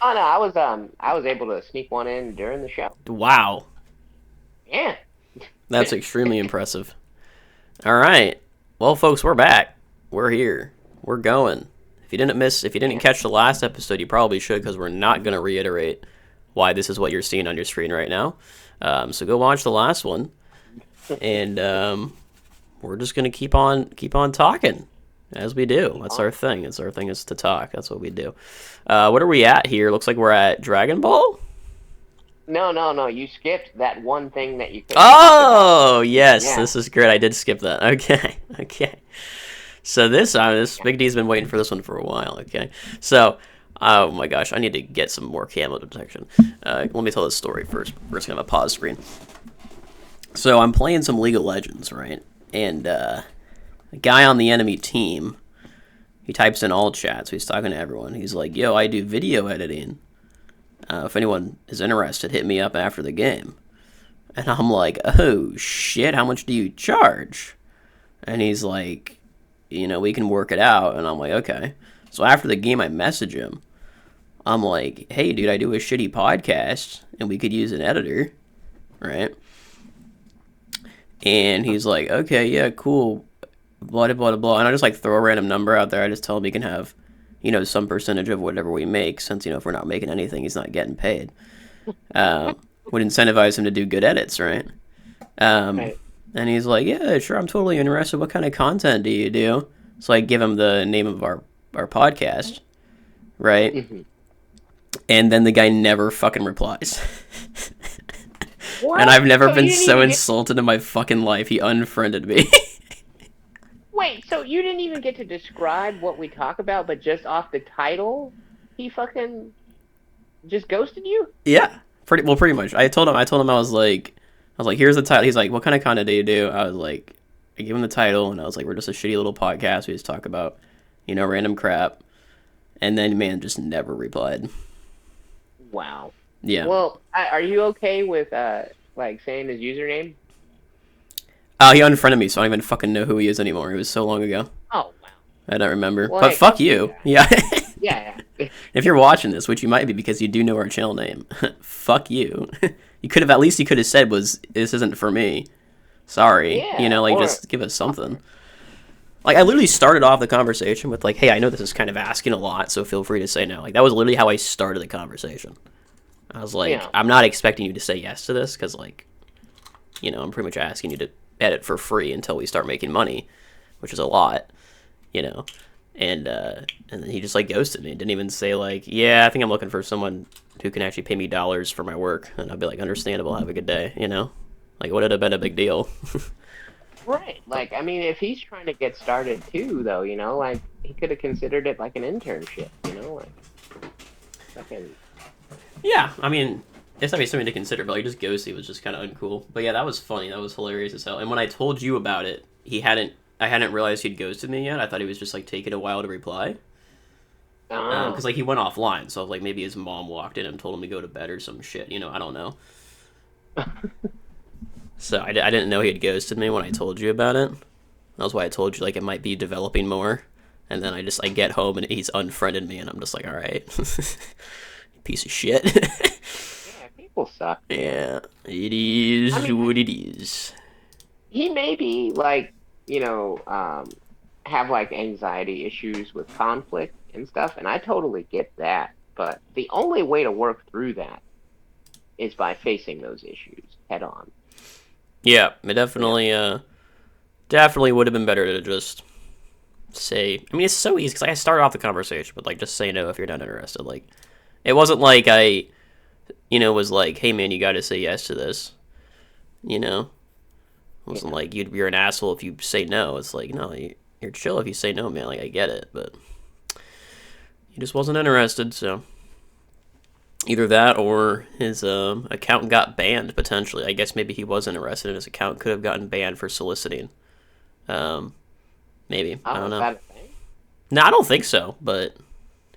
Oh no, I was able to sneak one in during the show. Wow. Yeah. That's extremely impressive. All right. Well, folks, we're back. We're here. We're going. If you didn't Yeah. catch the last episode, you probably should because we're not going to reiterate why this is what you're seeing on your screen right now. So go watch the last one, and we're just going to keep on talking as we do. That's our thing. It's our thing is to talk. That's what we do. What are we at here? Looks like we're at Dragon Ball. No, no, no. You skipped that one thing that you couldn't talk about. Oh yes, Yeah. this is great. I did skip that. Okay, okay. So this Big D's been waiting for this one for a while. Okay, so oh my gosh, I need to get some more camo detection. Let me tell this story first. We're just gonna have a pause screen. So I'm playing some League of Legends, right? And a guy on the enemy team, he types in all chat, so he's talking to everyone. He's like, "Yo, I do video editing. If anyone is interested, hit me up after the game." And I'm like, "Oh shit, how much do you charge?" And he's like, "We can work it out." And I'm like, "Okay." So after the game, I message him. I'm like, "Hey, dude, I do a shitty podcast, and we could use an editor, right?" And he's like, "Okay, yeah, cool, blah, blah, blah, blah." And I just, like, throw a random number out there. I just tell him he can have, some percentage of whatever we make, since, if we're not making anything, he's not getting paid. Would incentivize him to do good edits, right? Right. And he's like, "Yeah, sure, I'm totally interested. What kind of content do you do?" So I give him the name of our podcast, right? Mm-hmm. And then the guy never fucking replies. And What? I've never So been you didn't so even get... insulted in my fucking life. He unfriended me. Wait, so you didn't even get to describe what we talk about, but just off the title, he fucking just ghosted you? Yeah, pretty much. I told him I was like, "Here's the title." He's like, "What kind of content do you do?" I was like, I gave him the title, and I was like, "We're just a shitty little podcast. We just talk about, random crap." And then, man, just never replied. Wow. Yeah. Well, are you okay with like saying his username? He unfriended me, so I don't even fucking know who he is anymore. It was so long ago. Oh wow. I don't remember. Well, But hey, fuck fuck you you. guys. Yeah. Yeah, yeah. If you're watching this, which you might be because you do know our channel name, fuck you. You could have said this isn't for me. Sorry. Yeah, Like or just give us something. Like I literally started off the conversation with like, "Hey, I know this is kind of asking a lot, so feel free to say no." Like that was literally how I started the conversation. I was like, yeah. "I'm not expecting you to say yes to this because like, I'm pretty much asking you to edit for free until we start making money, which is a lot, you know." And then he just like ghosted me. Didn't even say like, "Yeah, I think I'm looking for someone who can actually pay me dollars for my work." And I'd be like, "Understandable. Have a good day." Like would it have been a big deal? Right. Like, I mean, if he's trying to get started too, though, like he could have considered it like an internship, like fucking. Yeah, I mean, it's definitely something to consider, but like just ghosting was just kind of uncool. But yeah, that was funny. That was hilarious as hell. And when I told you about it, I hadn't realized he'd ghosted me yet. I thought he was just like taking a while to reply. Oh. Because like he went offline, so I was like maybe his mom walked in and told him to go to bed or some shit. I don't know. So I didn't know he had ghosted me when I told you about it. That was why I told you like it might be developing more. And then I get home and he's unfriended me, and I'm just like, all right, piece of shit. Yeah, people suck. Yeah, it is what it is. He may be like, have like anxiety issues with conflict and stuff, and I totally get that. But the only way to work through that is by facing those issues head on. Yeah, it definitely would have been better to just say. I mean, it's so easy because I started off the conversation with like just say no if you're not interested. Like, it wasn't like I, was like, "Hey man, you got to say yes to this." It wasn't like you're an asshole if you say no. It's like no, you're chill if you say no, man. Like I get it, but he just wasn't interested. So either that or his account got banned potentially. I guess maybe he was interested and his account could have gotten banned for soliciting. Maybe. I don't know. Is that a thing? No, I don't think so, but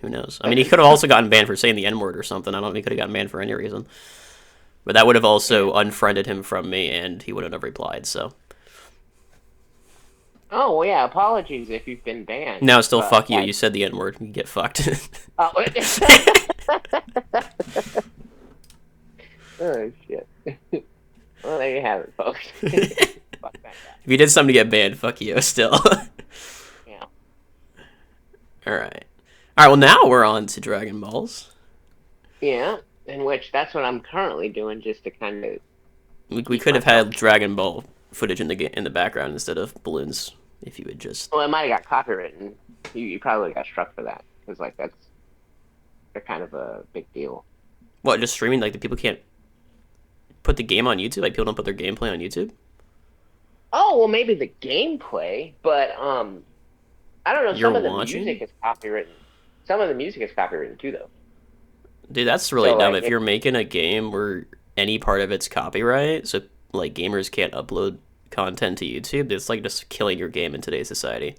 who knows? I mean, he could have also gotten banned for saying the N-word or something. I don't know if he could have gotten banned for any reason. But that would have also unfriended him from me, and he wouldn't have replied, so. Oh, well, yeah, apologies if you've been banned. No, still fuck you. You said the N-word. You get fucked. Oh, Fuck that guy. If you did something to get banned, fuck you. Still. Yeah. All right. All right. Well, now we're on to Dragon Balls. Yeah. In which that's what I'm currently doing, just to kind of We keep could have myself. had Dragon Ball footage in the background instead of balloons if you would just. Well, it might have got copywritten. You probably got struck for that because like that's they're kind of a big deal. What, just streaming? Like, the people can't put the game on YouTube? Like, people don't put their gameplay on YouTube? Oh well, maybe the gameplay, but I don't know. You're Some of the watching? music is copywritten. Some of the music is copywritten too, though. Dude, that's really So dumb. like If you're making a game where any part of it's copyright, so, like, gamers can't upload content to YouTube, it's like just killing your game in today's society.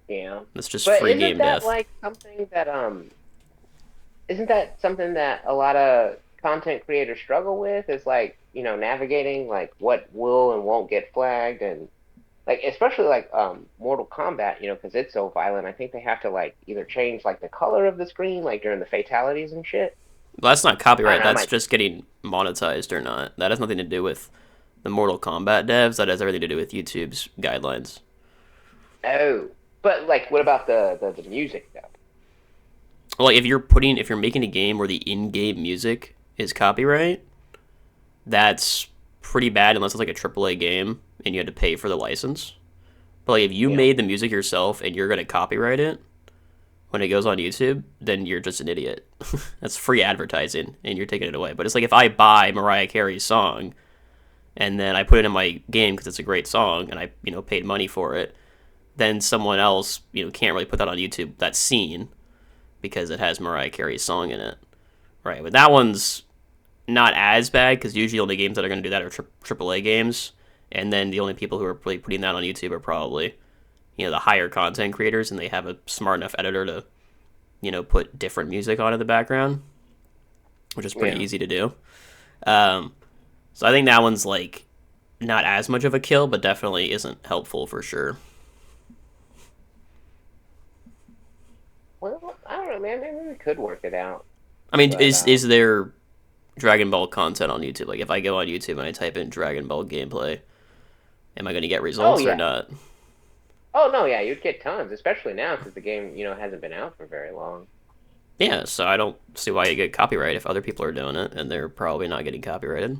yeah. That's just But free game death. isn't that something that a lot of content creators struggle with? Is like navigating like what will and won't get flagged and like especially like Mortal Kombat, because it's so violent. I think they have to like either change like the color of the screen like during the fatalities and shit. Well, that's not copyright, I that's might. just getting monetized or not. That has nothing to do with the Mortal Kombat devs, that has everything to do with YouTube's guidelines. Oh, but like, what about the music though? Like, if you're making a game where the in-game music is copyright, that's pretty bad unless it's like a AAA game and you had to pay for the license. But like if you Yeah, made the music yourself and you're gonna copyright it when it goes on YouTube, then you're just an idiot. That's free advertising and you're taking it away. But it's like if I buy Mariah Carey's song and then I put it in my game because it's a great song and I paid money for it, then someone else can't really put that on YouTube, that scene, because it has Mariah Carey's song in it, right? But that one's not as bad because usually the only games that are going to do that are AAA games, and then the only people who are really putting that on YouTube are probably the higher content creators, and they have a smart enough editor to put different music on in the background, which is pretty yeah. easy to do. Um, so I think that one's like not as much of a kill, but definitely isn't helpful for sure. Well, I don't know, man. Maybe we could work it out, I mean, but is there Dragon Ball content on YouTube? Like, if I go on YouTube and I type in Dragon Ball gameplay, am I going to get oh results or yeah. not? Oh no, yeah, you'd get tons, especially now because the game, hasn't been out for very long. Yeah, so I don't see why you get copyright if other people are doing it, and they're probably not getting copyrighted.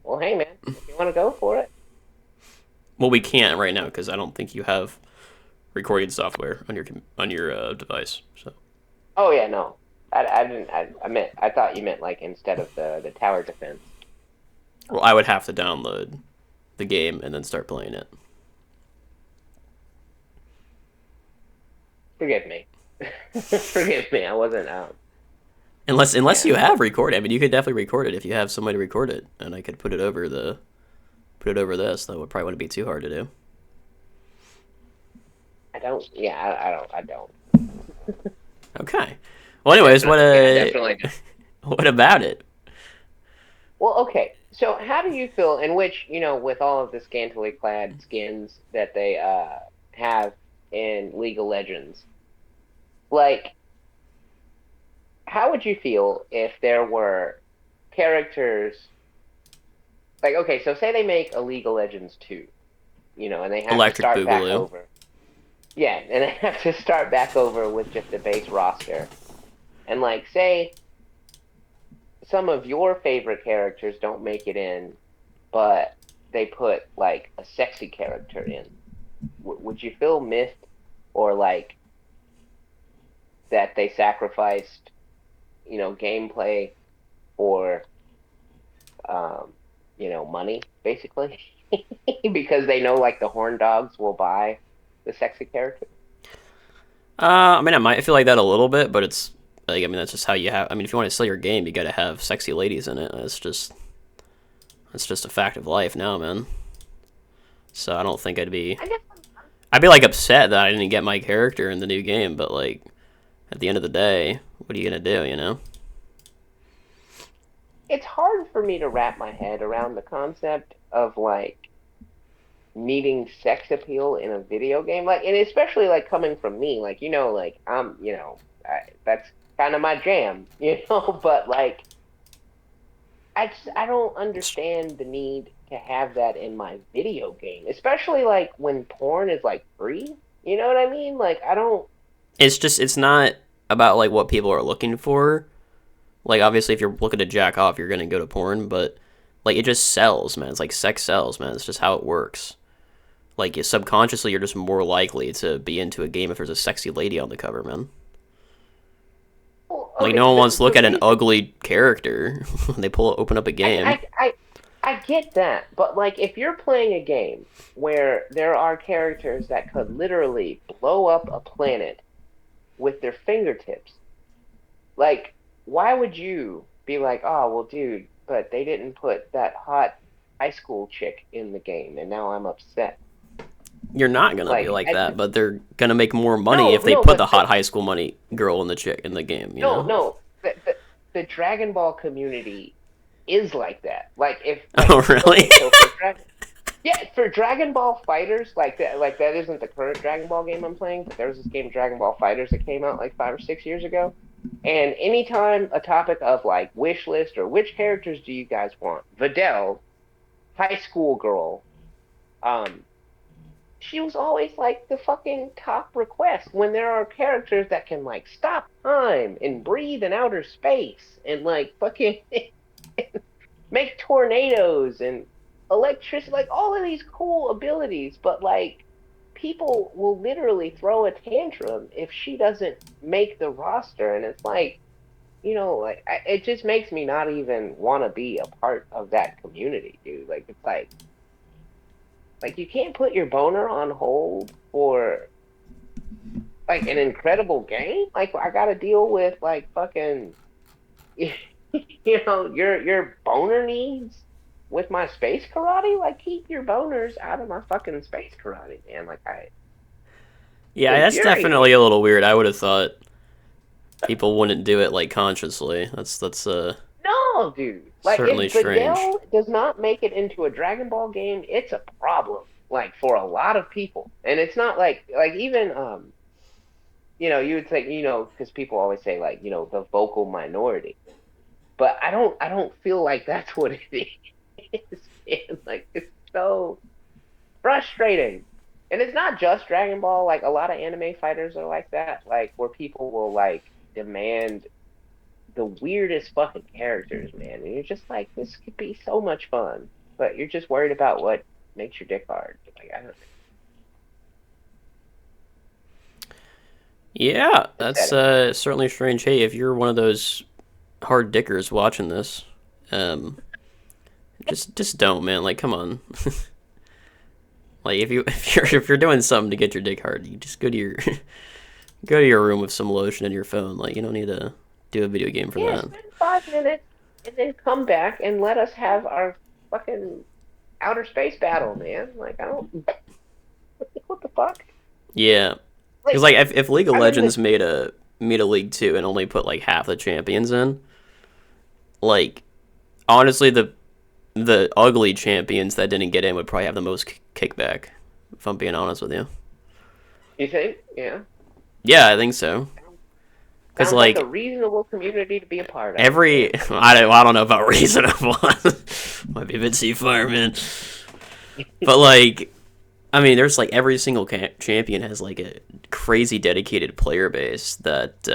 Well, hey man, if you want to go for it. Well, we can't right now because I don't think you have recording software on your device. So, Oh yeah, no, I didn't. I thought you meant like instead of the tower defense. well, I would have to download the game and then start playing it. Forgive me. Forgive me. I wasn't out. Unless Yeah, you no, have recorded. I mean, you could definitely record it if you have somebody to record it, and I could put it over this. That would probably wouldn't be too hard to do. I don't. Yeah, I don't. Okay. Well, anyways, Yeah, I definitely don't. what about it? Well, okay. So, how do you feel in which with all of the scantily clad skins that they have in League of Legends, like, how would you feel if there were characters like okay, so say they make a League of Legends 2, and they have to Electric start back Boogaloo. over. Yeah, and they have to start back over with just a base roster. And like say some of your favorite characters don't make it in, but they put like a sexy character in. Would you feel missed or like that they sacrificed, gameplay or money basically because they know like the horn dogs will buy the sexy character? I mean, I feel like that a little bit, but it's like, I mean, that's just how you have. I mean, if you want to sell your game, you got to have sexy ladies in it. It's just a fact of life now, man. So I don't think I guess I'd be like upset that I didn't get my character in the new game, but like at the end of the day, what are you gonna do, you know? it's hard for me to wrap my head around the concept of like needing sex appeal in a video game, like, and especially like coming from me, like like that's kind of my jam, but like I don't understand the need to have that in my video game, especially like when porn is like free. You know what I mean? Like I don't. It's not about like what people are looking for. Like obviously, if you're looking to jack off, you're gonna go to porn, but like it just sells, man. It's like sex sells, man. It's just how it works. Like subconsciously, you're just more likely to be into a game if there's a sexy lady on the cover, man. Well, Like okay, no one wants to the look at an reason ugly character when they open up a I, game. I I I get that, but like if you're playing a game where there are characters that could literally blow up a planet with their fingertips, like why would you be like, oh well, dude, but they didn't put that hot high school chick in the game, and now I'm upset. You're not gonna be Like like I that, just but they're gonna make more money no if they no, put the but hot high school money girl in the chick in the game. You no know? no the Dragon Ball community is like that. Like if Oh, like really? okay, so for Dragon Yeah, for Dragon Ball Fighters, like that isn't the current Dragon Ball game I'm playing, but there was this game Dragon Ball Fighters that came out like 5 or 6 years ago. And anytime a topic of like wish list or which characters do you guys want? Videl, high school girl, um, she was always like the fucking top request when there are characters that can like stop time and breathe in outer space and like fucking make tornadoes and electricity, like all of these cool abilities, but like people will literally throw a tantrum if she doesn't make the roster, and it's like, like it just makes me not even want to be a part of that community, dude. Like it's like you can't put your boner on hold for like an incredible game. Like I got to deal with like fucking your boner needs with my space karate. Like keep your boners out of my fucking space karate, man. Like Yeah, it that's infuriates definitely a little weird. I would have thought people wouldn't do it like consciously. That's no, dude. Like certainly if strange. Videl does not make it into a Dragon Ball game, it's a problem. Like for a lot of people, and it's not like even you would think because people always say like the vocal minority, but I don't feel like that's what it is. Man. Like it's so frustrating. And it's not just Dragon Ball. Like a lot of anime fighters are like that. Like where people will like demand the weirdest fucking characters, man. And you're just like, this could be so much fun, but you're just worried about what makes your dick hard. Like I don't know. Yeah, that's Pathetic. certainly strange. Hey, if you're one of those hard dickers watching this, um, just don't, man. Like, come on. Like, if you're doing something to get your dick hard, you just go to your go to your room with some lotion and your phone. Like, you don't need to do a video game for Yeah, that. spend 5 minutes and then come back and let us have our fucking outer space battle, man. Like I don't what the fuck? Yeah, because Like like if League of I'm in Legends this made a League Two and only put like half the champions in, like honestly the ugly champions that didn't get in would probably have the most kickback. If I'm being honest with you. you think? Yeah. Yeah, I think so. Because Sounds like a like reasonable community to be a part of, every man. I don't know about reasonable. Might be a bit too far, man. But like I mean, there's like every single champion has like a crazy dedicated player base that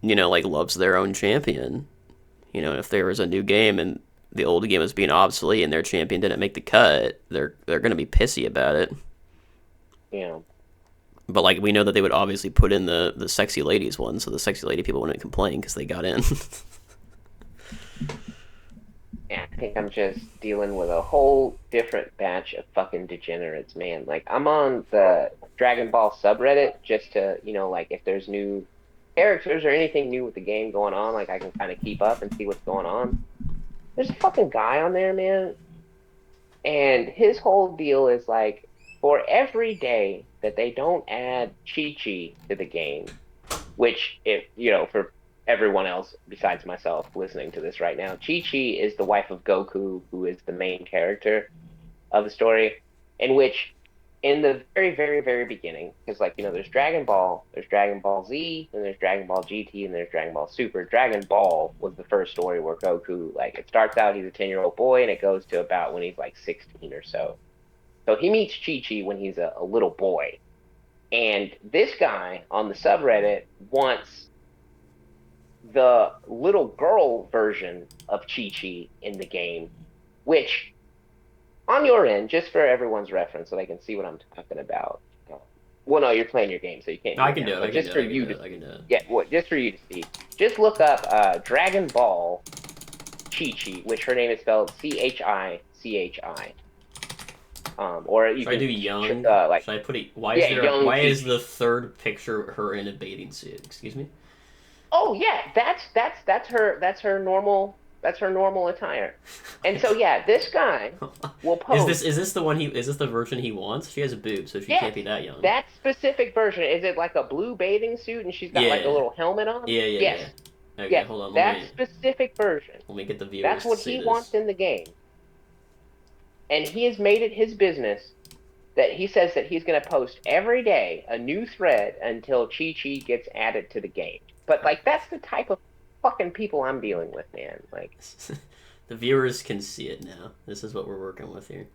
like loves their own champion. If there was a new game and the old game was being obsolete and their champion didn't make the cut, they're gonna be pissy about it. Yeah. But like we know that they would obviously put in the sexy ladies one, so the sexy lady people wouldn't complain because they got in. Yeah, I think I'm just dealing with a whole different batch of fucking degenerates, man. Like I'm on the Dragon Ball subreddit just to, like if there's new characters or anything new with the game going on, like I can kind of keep up and see what's going on. There's a fucking guy on there, man, and his whole deal is like for every day that they don't add Chi Chi to the game, which if for everyone else besides myself listening to this right now, Chi Chi is the wife of Goku, who is the main character of the story, in which in the very, very, very beginning, because like there's Dragon Ball, there's Dragon Ball Z, and there's Dragon Ball GT, and there's Dragon Ball Super. Dragon Ball was the first story where Goku, like, it starts out he's a 10-year-old boy, and it goes to about when he's like 16 or so. So he meets Chi Chi when he's a little boy, and this guy on the subreddit wants the little girl version of Chi Chi in the game, which on your end, just for everyone's reference, so they can see what I'm talking about. Well, no, you're playing your game, so you can't. I can do it. But I can just do for it. you to, I can do it. yeah, what? Just for you to see, just look up Dragon Ball Chi Chi, which her name is spelled Chichi. Or you Should can I do young? like, Should I put it? Why yeah, is there? young Why Chi is Chi. the third picture her in a bathing suit? Excuse me. Oh yeah, that's her normal attire. And so yeah, this guy will post. Is this the one he is this the version he wants? She has a boob, so she can't Yes, be that young. that specific version. Is it like a blue bathing suit and she's got like a Yeah, little helmet on? Yes, yeah. Okay, yes, hold on. that specific version. Let me get the That's viewers to what see he wants this. in the game. And he has made it his business that he says that he's going to post every day a new thread until Chi Chi gets added to the game. But like that's the type of fucking people I'm dealing with, man. Like, The viewers can see it now. This is what we're working with here.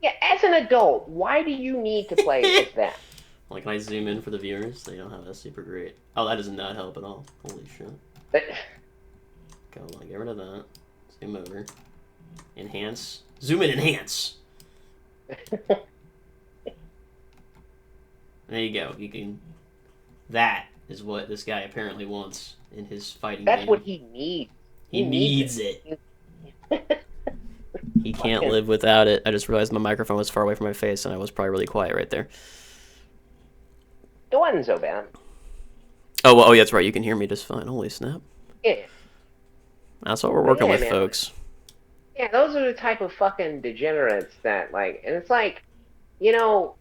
yeah, as an adult, why do you need to play as that? Like, can I zoom in for the viewers? They don't have that super great. Oh, that does not help at all. Holy shit. Go on, get rid of that. Zoom over. Enhance. Zoom in, enhance. There you go. You can. That is what this guy apparently wants in his fighting That's game. what he needs. He needs it. He can't live without it. I just realized my microphone was far away from my face, and I was probably really quiet right there. It wasn't so bad. Oh, well, yeah, that's right. You can hear me just fine. Holy snap. Yeah. That's what we're working with, man. folks. Yeah, those are the type of fucking degenerates that, like, and it's like, you know,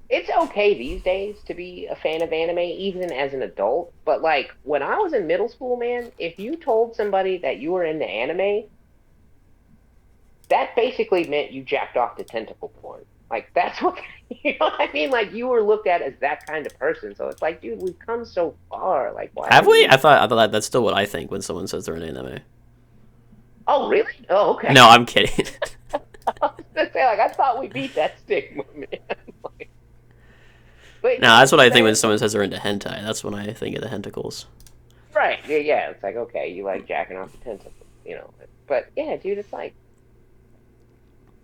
it's okay these days to be a fan of anime, even as an adult. But, like, when I was in middle school, man, if you told somebody that you were into anime, that basically meant you jacked off to tentacle porn. Like, that's what, you know what I mean? Like, you were looked at as that kind of person. So it's like, dude, we've come so far. Like, why? Have we? I thought that's still what I think when someone says they're an anime. Oh, really? Oh, okay. No, I'm kidding. I was gonna say, like, I thought we beat that stigma, man. Like, but, No, that's what I think when someone says they're into hentai. That's when I think of the tentacles. right. Yeah, yeah. It's like, okay, you like jacking off the tentacles, you know. But, yeah, dude, it's like,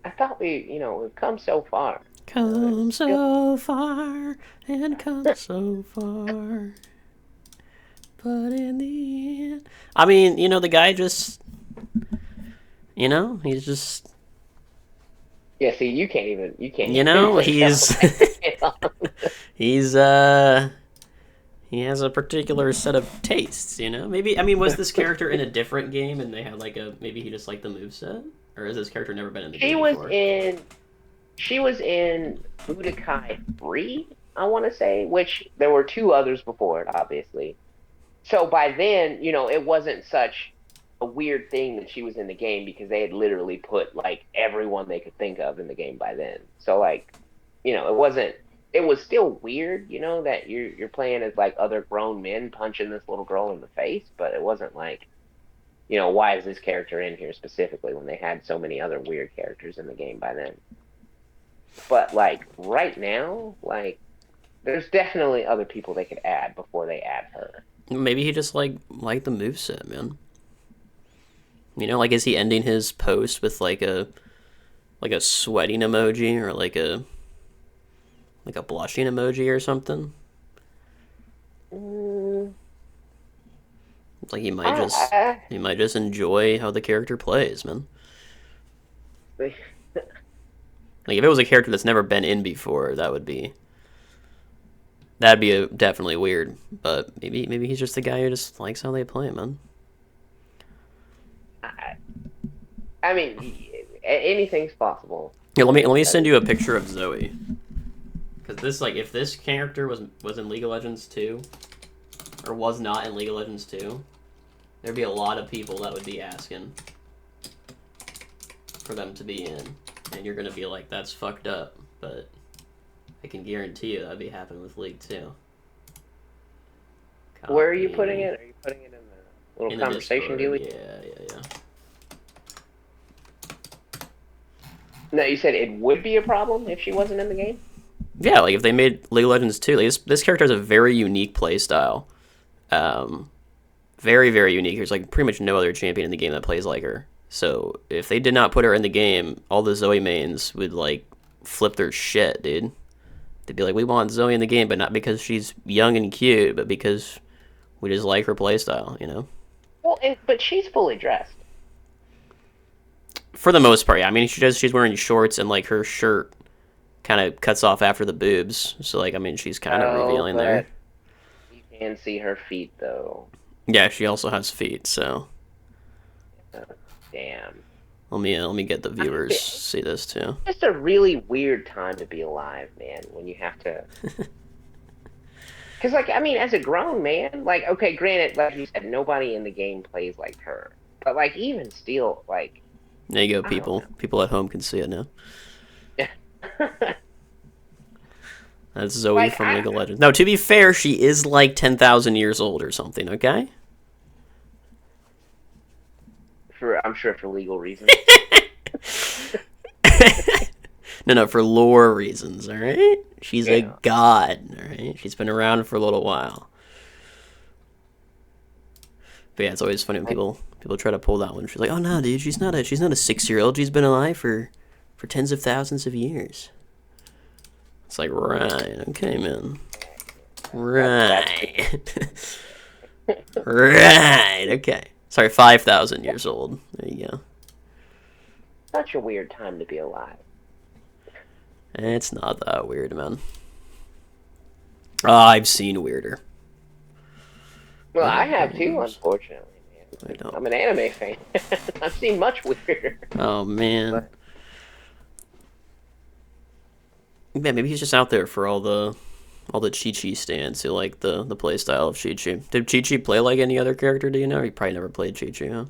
I thought we've come so far. Come so far and come so far. But in the end. I mean, the guy just. He's just. Yeah, see, you can't even. He's. He's, he has a particular set of tastes, Maybe, I mean, was this character in a different game and they had maybe he just liked the moveset? Or has this character never been in the game before? She was in Budokai 3, I want to say, which there were two others before it, obviously. So by then, it wasn't such a weird thing that she was in the game because they had literally put, like, everyone they could think of in the game by then. So, like, it was still weird, that you're playing as, like, other grown men punching this little girl in the face, but it wasn't like, why is this character in here specifically when they had so many other weird characters in the game by then? But, like, right now, like, there's definitely other people they could add before they add her. Maybe he just, liked the moveset, man. Is he ending his post with, like a sweating emoji or, like a blushing emoji or something? Like he might just enjoy how the character plays, man. Like if it was a character that's never been in before, that'd be definitely weird. But maybe he's just the guy who just likes how they play, man. I mean, anything's possible. Yeah, let me send you a picture of Zoe. Because if this character was in League of Legends 2, or was not in League of Legends 2, there'd be a lot of people that would be asking for them to be in. And you're gonna be like, that's fucked up. But I can guarantee you that'd be happening with League 2. Where are you putting Copy. it? Are you putting it in the little In the conversation Discord, dealie? yeah. No, you said it would be a problem if she wasn't in the game? Yeah, like if they made League of Legends 2, like this character has a very unique playstyle. Very, very unique. There's like pretty much no other champion in the game that plays like her. So if they did not put her in the game, all the Zoe mains would like flip their shit, dude. They'd be like, we want Zoe in the game, but not because she's young and cute, but because we just like her playstyle, you know? Well, but she's fully dressed. For the most part, yeah. I mean, she's wearing shorts and like her shirt kind of cuts off after the boobs. So like, I mean, she's kind of Oh, revealing there. but you can see her feet though. Yeah, she also has feet. So Oh, damn. let me get the viewers It's see this too. just a really weird time to be alive, man, when you have to. Because, like, I mean, as a grown man, like, okay, granted, like you said, nobody in the game plays like her. But, like, even still, like, There you go, I don't people. People at home can see it now. know. That's Zoe Like, from League of Legends. Now, to be fair, she is like 10,000 years old or something. Okay. I'm sure for legal reasons. No, for lore reasons, all right? She's a Yeah. god, all right? She's been around for a little while. But yeah, it's always funny when people try to pull that one. She's like, "Oh no, dude, she's not a 6-year-old. She's been alive for tens of thousands of years." It's like, right, okay, man. Right. Right, okay. Sorry, 5,000 years old. There you go. Such a weird time to be alive. It's not that weird, man. I've seen weirder. Well, I have too, unfortunately, I man. don't. I'm an anime fan. I've seen much weirder. Oh man. But- Yeah, maybe he's just out there for all the Chi-Chi stands who like the play style of Chi-Chi. Did Chi-Chi play like any other character, do you know? He probably never played Chi-Chi, huh?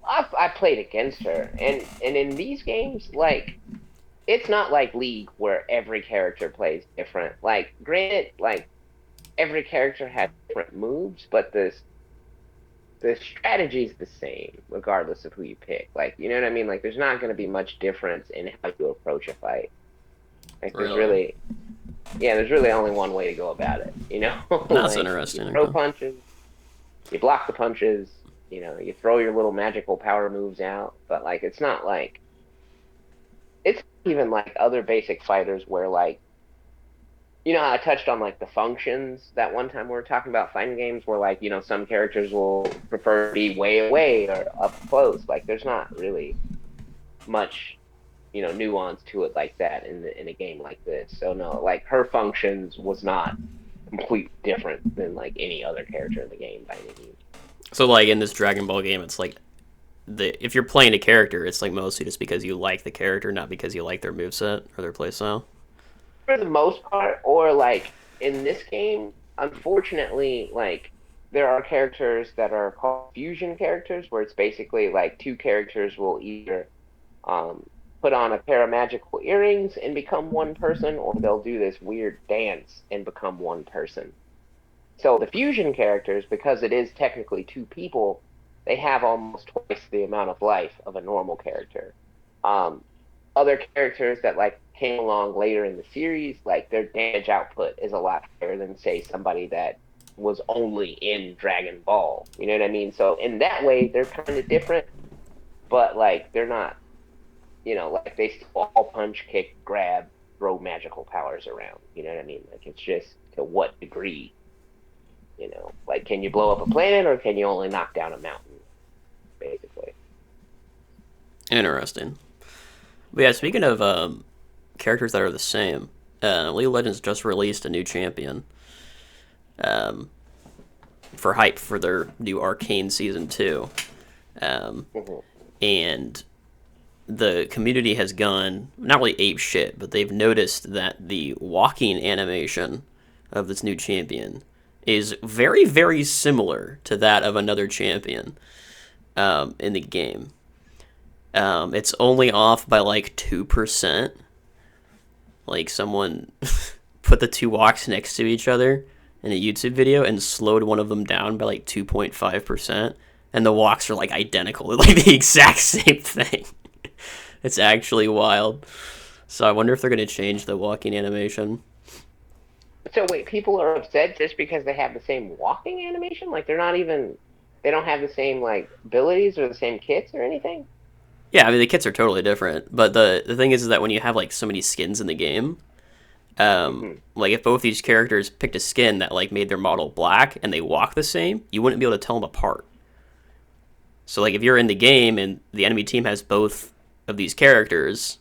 I played against her, and in these games, like, it's not like League where every character plays different. Like, granted, like, every character has different moves, but the strategy's the same regardless of who you pick. Like, you know what I mean? Like, there's not going to be much difference in how you approach a fight. Like, Really? there's really only one way to go about it. You know, That's like, interesting. you throw Okay. punches, you block the punches. You know, you throw your little magical power moves out, but like, it's not like it's even like other basic fighters where like you know how I touched on like the functions that one time we were talking about fighting games where like, you know, some characters will prefer to be way away or up close. Like there's not really much, you know, nuance to it like that in a game like this. So no, like her functions was not completely different than like any other character in the game by any means. So like in this Dragon Ball game, it's like if you're playing a character, it's like mostly just because you like the character, not because you like their moveset or their playstyle. For the most part, or like in this game, unfortunately, like there are characters that are called fusion characters, where it's basically like two characters will either um, put on a pair of magical earrings and become one person, or they'll do this weird dance and become one person. So the fusion characters, because it is technically two people, they have almost twice the amount of life of a normal character. Um, Other characters that like came along later in the series, like their damage output is a lot higher than say somebody that was only in Dragon Ball. You know what I mean? So in that way, they're kind of different, but like they're not. You know, like they still all punch, kick, grab, throw magical powers around. You know what I mean? Like it's just to what degree. You know, like can you blow up a planet or can you only knock down a mountain? Basically. Interesting. But yeah, speaking of characters that are the same, League of Legends just released a new champion um, for hype for their new Arcane Season 2. Um, Mm-hmm. and the community has gone, not really ape shit, but they've noticed that the walking animation of this new champion is very, very similar to that of another champion in the game. It's only off by like 2%, like someone put the two walks next to each other in a YouTube video and slowed one of them down by like 2.5%, and the walks are like identical. They're like the exact same thing. It's actually wild. So I wonder if they're going to change the walking animation. So wait, people are upset just because they have the same walking animation? Like they don't have the same like abilities or the same kits or anything? Yeah, I mean the kits are totally different, but the thing is that when you have like so many skins in the game, Hmm. like if both these characters picked a skin that like made their model black and they walk the same, you wouldn't be able to tell them apart. So like if you're in the game and the enemy team has both of these characters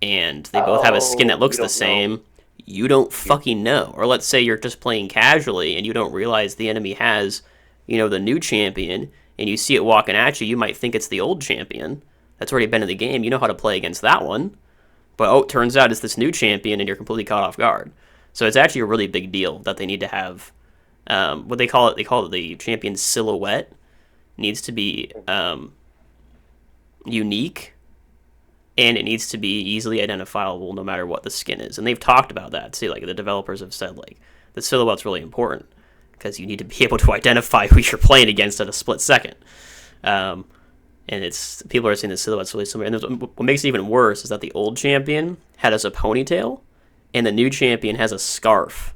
and they both have a skin that Oh, you looks the don't know. same, you don't You, fucking know. Or let's say you're just playing casually and you don't realize the enemy has, the new champion and you see it walking at you, you might think it's the old champion that's already been in the game. You know how to play against that one. But oh, it turns out it's this new champion and you're completely caught off guard. So it's actually a really big deal that they need to have what they call it the champion silhouette needs to be unique, and it needs to be easily identifiable no matter what the skin is. And they've talked about that too. Like the developers have said, like the silhouette's really important because you need to be able to identify who you're playing against at a split second. Um, and it's people are saying the silhouette's really similar. And what makes it even worse is that the old champion had us a ponytail, and the new champion has a scarf.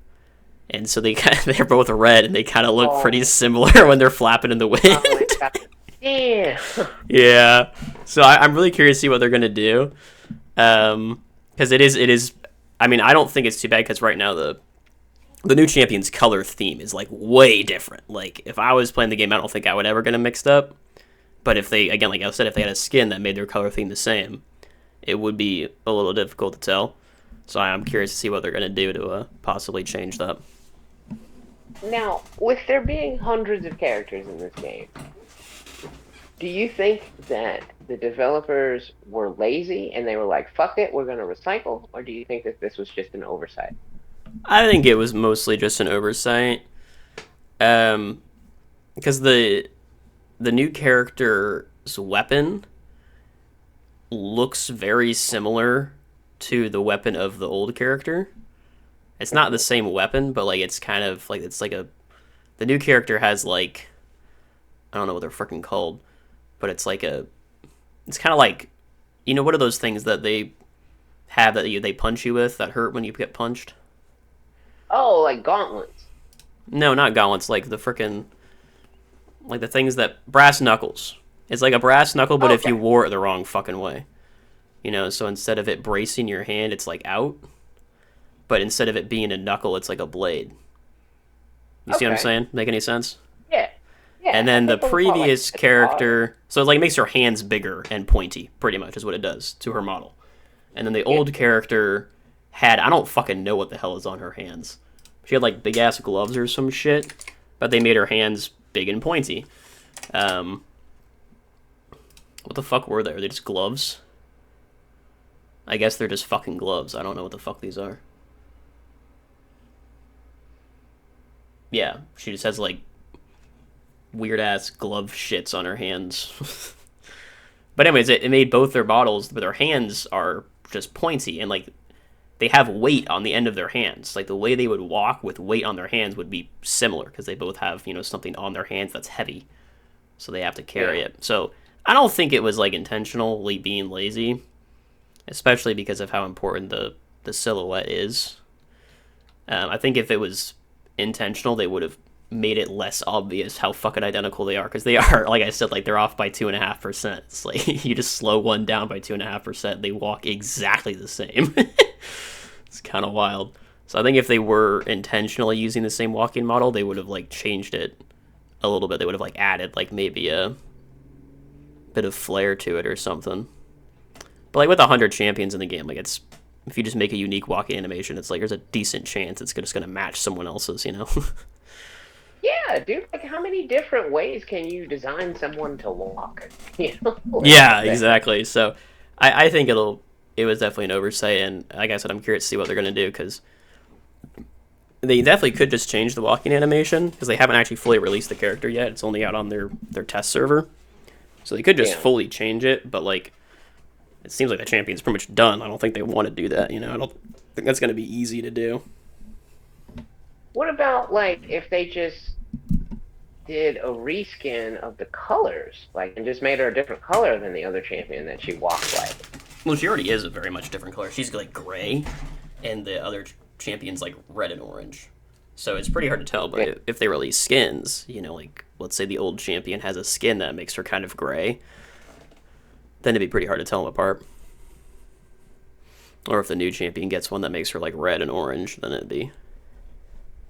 And so they're both red, and they kind of look pretty oh, similar when they're flapping in the oh my wind. god. Damn. Yeah. So I'm really curious to see what they're gonna do, because it is. I mean, I don't think it's too bad because right now the new champion's color theme is like way different. Like if I was playing the game, I don't think I would ever get them mixed up. But if they, again, like I said, if they had a skin that made their color theme the same, it would be a little difficult to tell. So I'm curious to see what they're gonna do to possibly change that. Now, with there being hundreds of characters in this game, do you think that the developers were lazy and they were like, fuck it, we're going to recycle? Or do you think that this was just an oversight? I think it was mostly just an oversight, because the new character's weapon looks very similar to the weapon of the old character. It's not the same weapon, but like it's kind of like it's like a the new character has like I don't know what they're freaking called, but it's kind of like what are those things that they have that they punch you with that hurt when you get punched? Oh, like gauntlets. No, not gauntlets, like the freaking like the things that brass knuckles. It's like a brass knuckle, but if Okay. you wore it the wrong fucking way. So instead of it bracing your hand, it's like out. But instead of it being a knuckle, it's like a blade. You see what I'm Okay. saying? Make any sense? Yeah. Yeah, And I then the think those are called like previous guitar. character, so it like makes her hands bigger and pointy, pretty much is what it does to her model. And then the Yeah. old character had I don't fucking know what the hell is on her hands. She had like big ass gloves or some shit, but they made her hands big and pointy. Um, what the fuck were they? Are they just gloves? I guess they're just fucking gloves. I don't know what the fuck these are. Yeah, she just has like weird ass glove shits on her hands. But anyways, it made both their models, but their hands are just pointy and like they have weight on the end of their hands. Like the way they would walk with weight on their hands would be similar because they both have something on their hands that's heavy, so they have to carry Yeah. it. So I don't think it was like intentionally being lazy, especially because of how important the silhouette is. I think if it was intentional, they would have made it less obvious how fucking identical they are because they are, like I said, like they're off by 2.5%. It's like you just slow one down by 2.5%, they walk exactly the same. It's kind of wild. So I think if they were intentionally using the same walking model, they would have like changed it a little bit. They would have like added like maybe a bit of flair to it or something. But like with 100 champions in the game, like it's if you just make a unique walking animation, it's like there's a decent chance it's just gonna match someone else's. Yeah, dude, like how many different ways can you design someone to walk? Like, Yeah, exactly. So I think it was definitely an oversight, and like I said, I'm curious to see what they're gonna do because they definitely could just change the walking animation because they haven't actually fully released the character yet. It's only out on their test server, so they could just yeah. fully change it. But like it seems like the champion's pretty much done. I don't think they want to do that. I don't think that's going to be easy to do. What about like if they just did a reskin of the colors, like, and just made her a different color than the other champion that she walks like? Well, she already is a very much different color. She's like gray, and the other champion's like red and orange. So it's pretty hard to tell. But Yeah. if they release skins, like let's say the old champion has a skin that makes her kind of gray, then it'd be pretty hard to tell them apart. Or if the new champion gets one that makes her like red and orange, then it'd be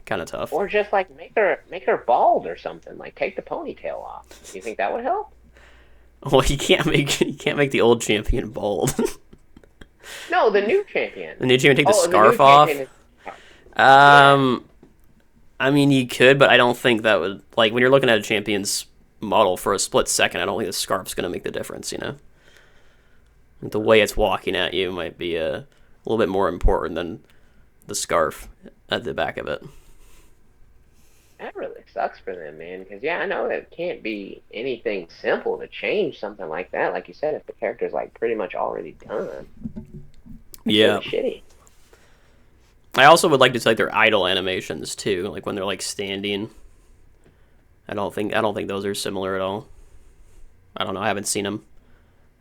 kind of tough. Or just like make her bald or something. Like take the ponytail off. Do you think that would help? Well, you can't make the old champion bald. No, the new champion. The new champion take the Oh, scarf new off. champion I mean, you could, but I don't think that would, like, when you're looking at a champion's model for a split second, I don't think the scarf's going to make the difference. The way it's walking at you might be a little bit more important than the scarf at the back of it. That really sucks for them, man. Because yeah, I know that it can't be anything simple to change something like that. Like you said, if the character's like pretty much already done, it's Yeah. really shitty. I also would like to see like their idle animations too, like when they're like standing. I don't think those are similar at all. I don't know. I haven't seen them.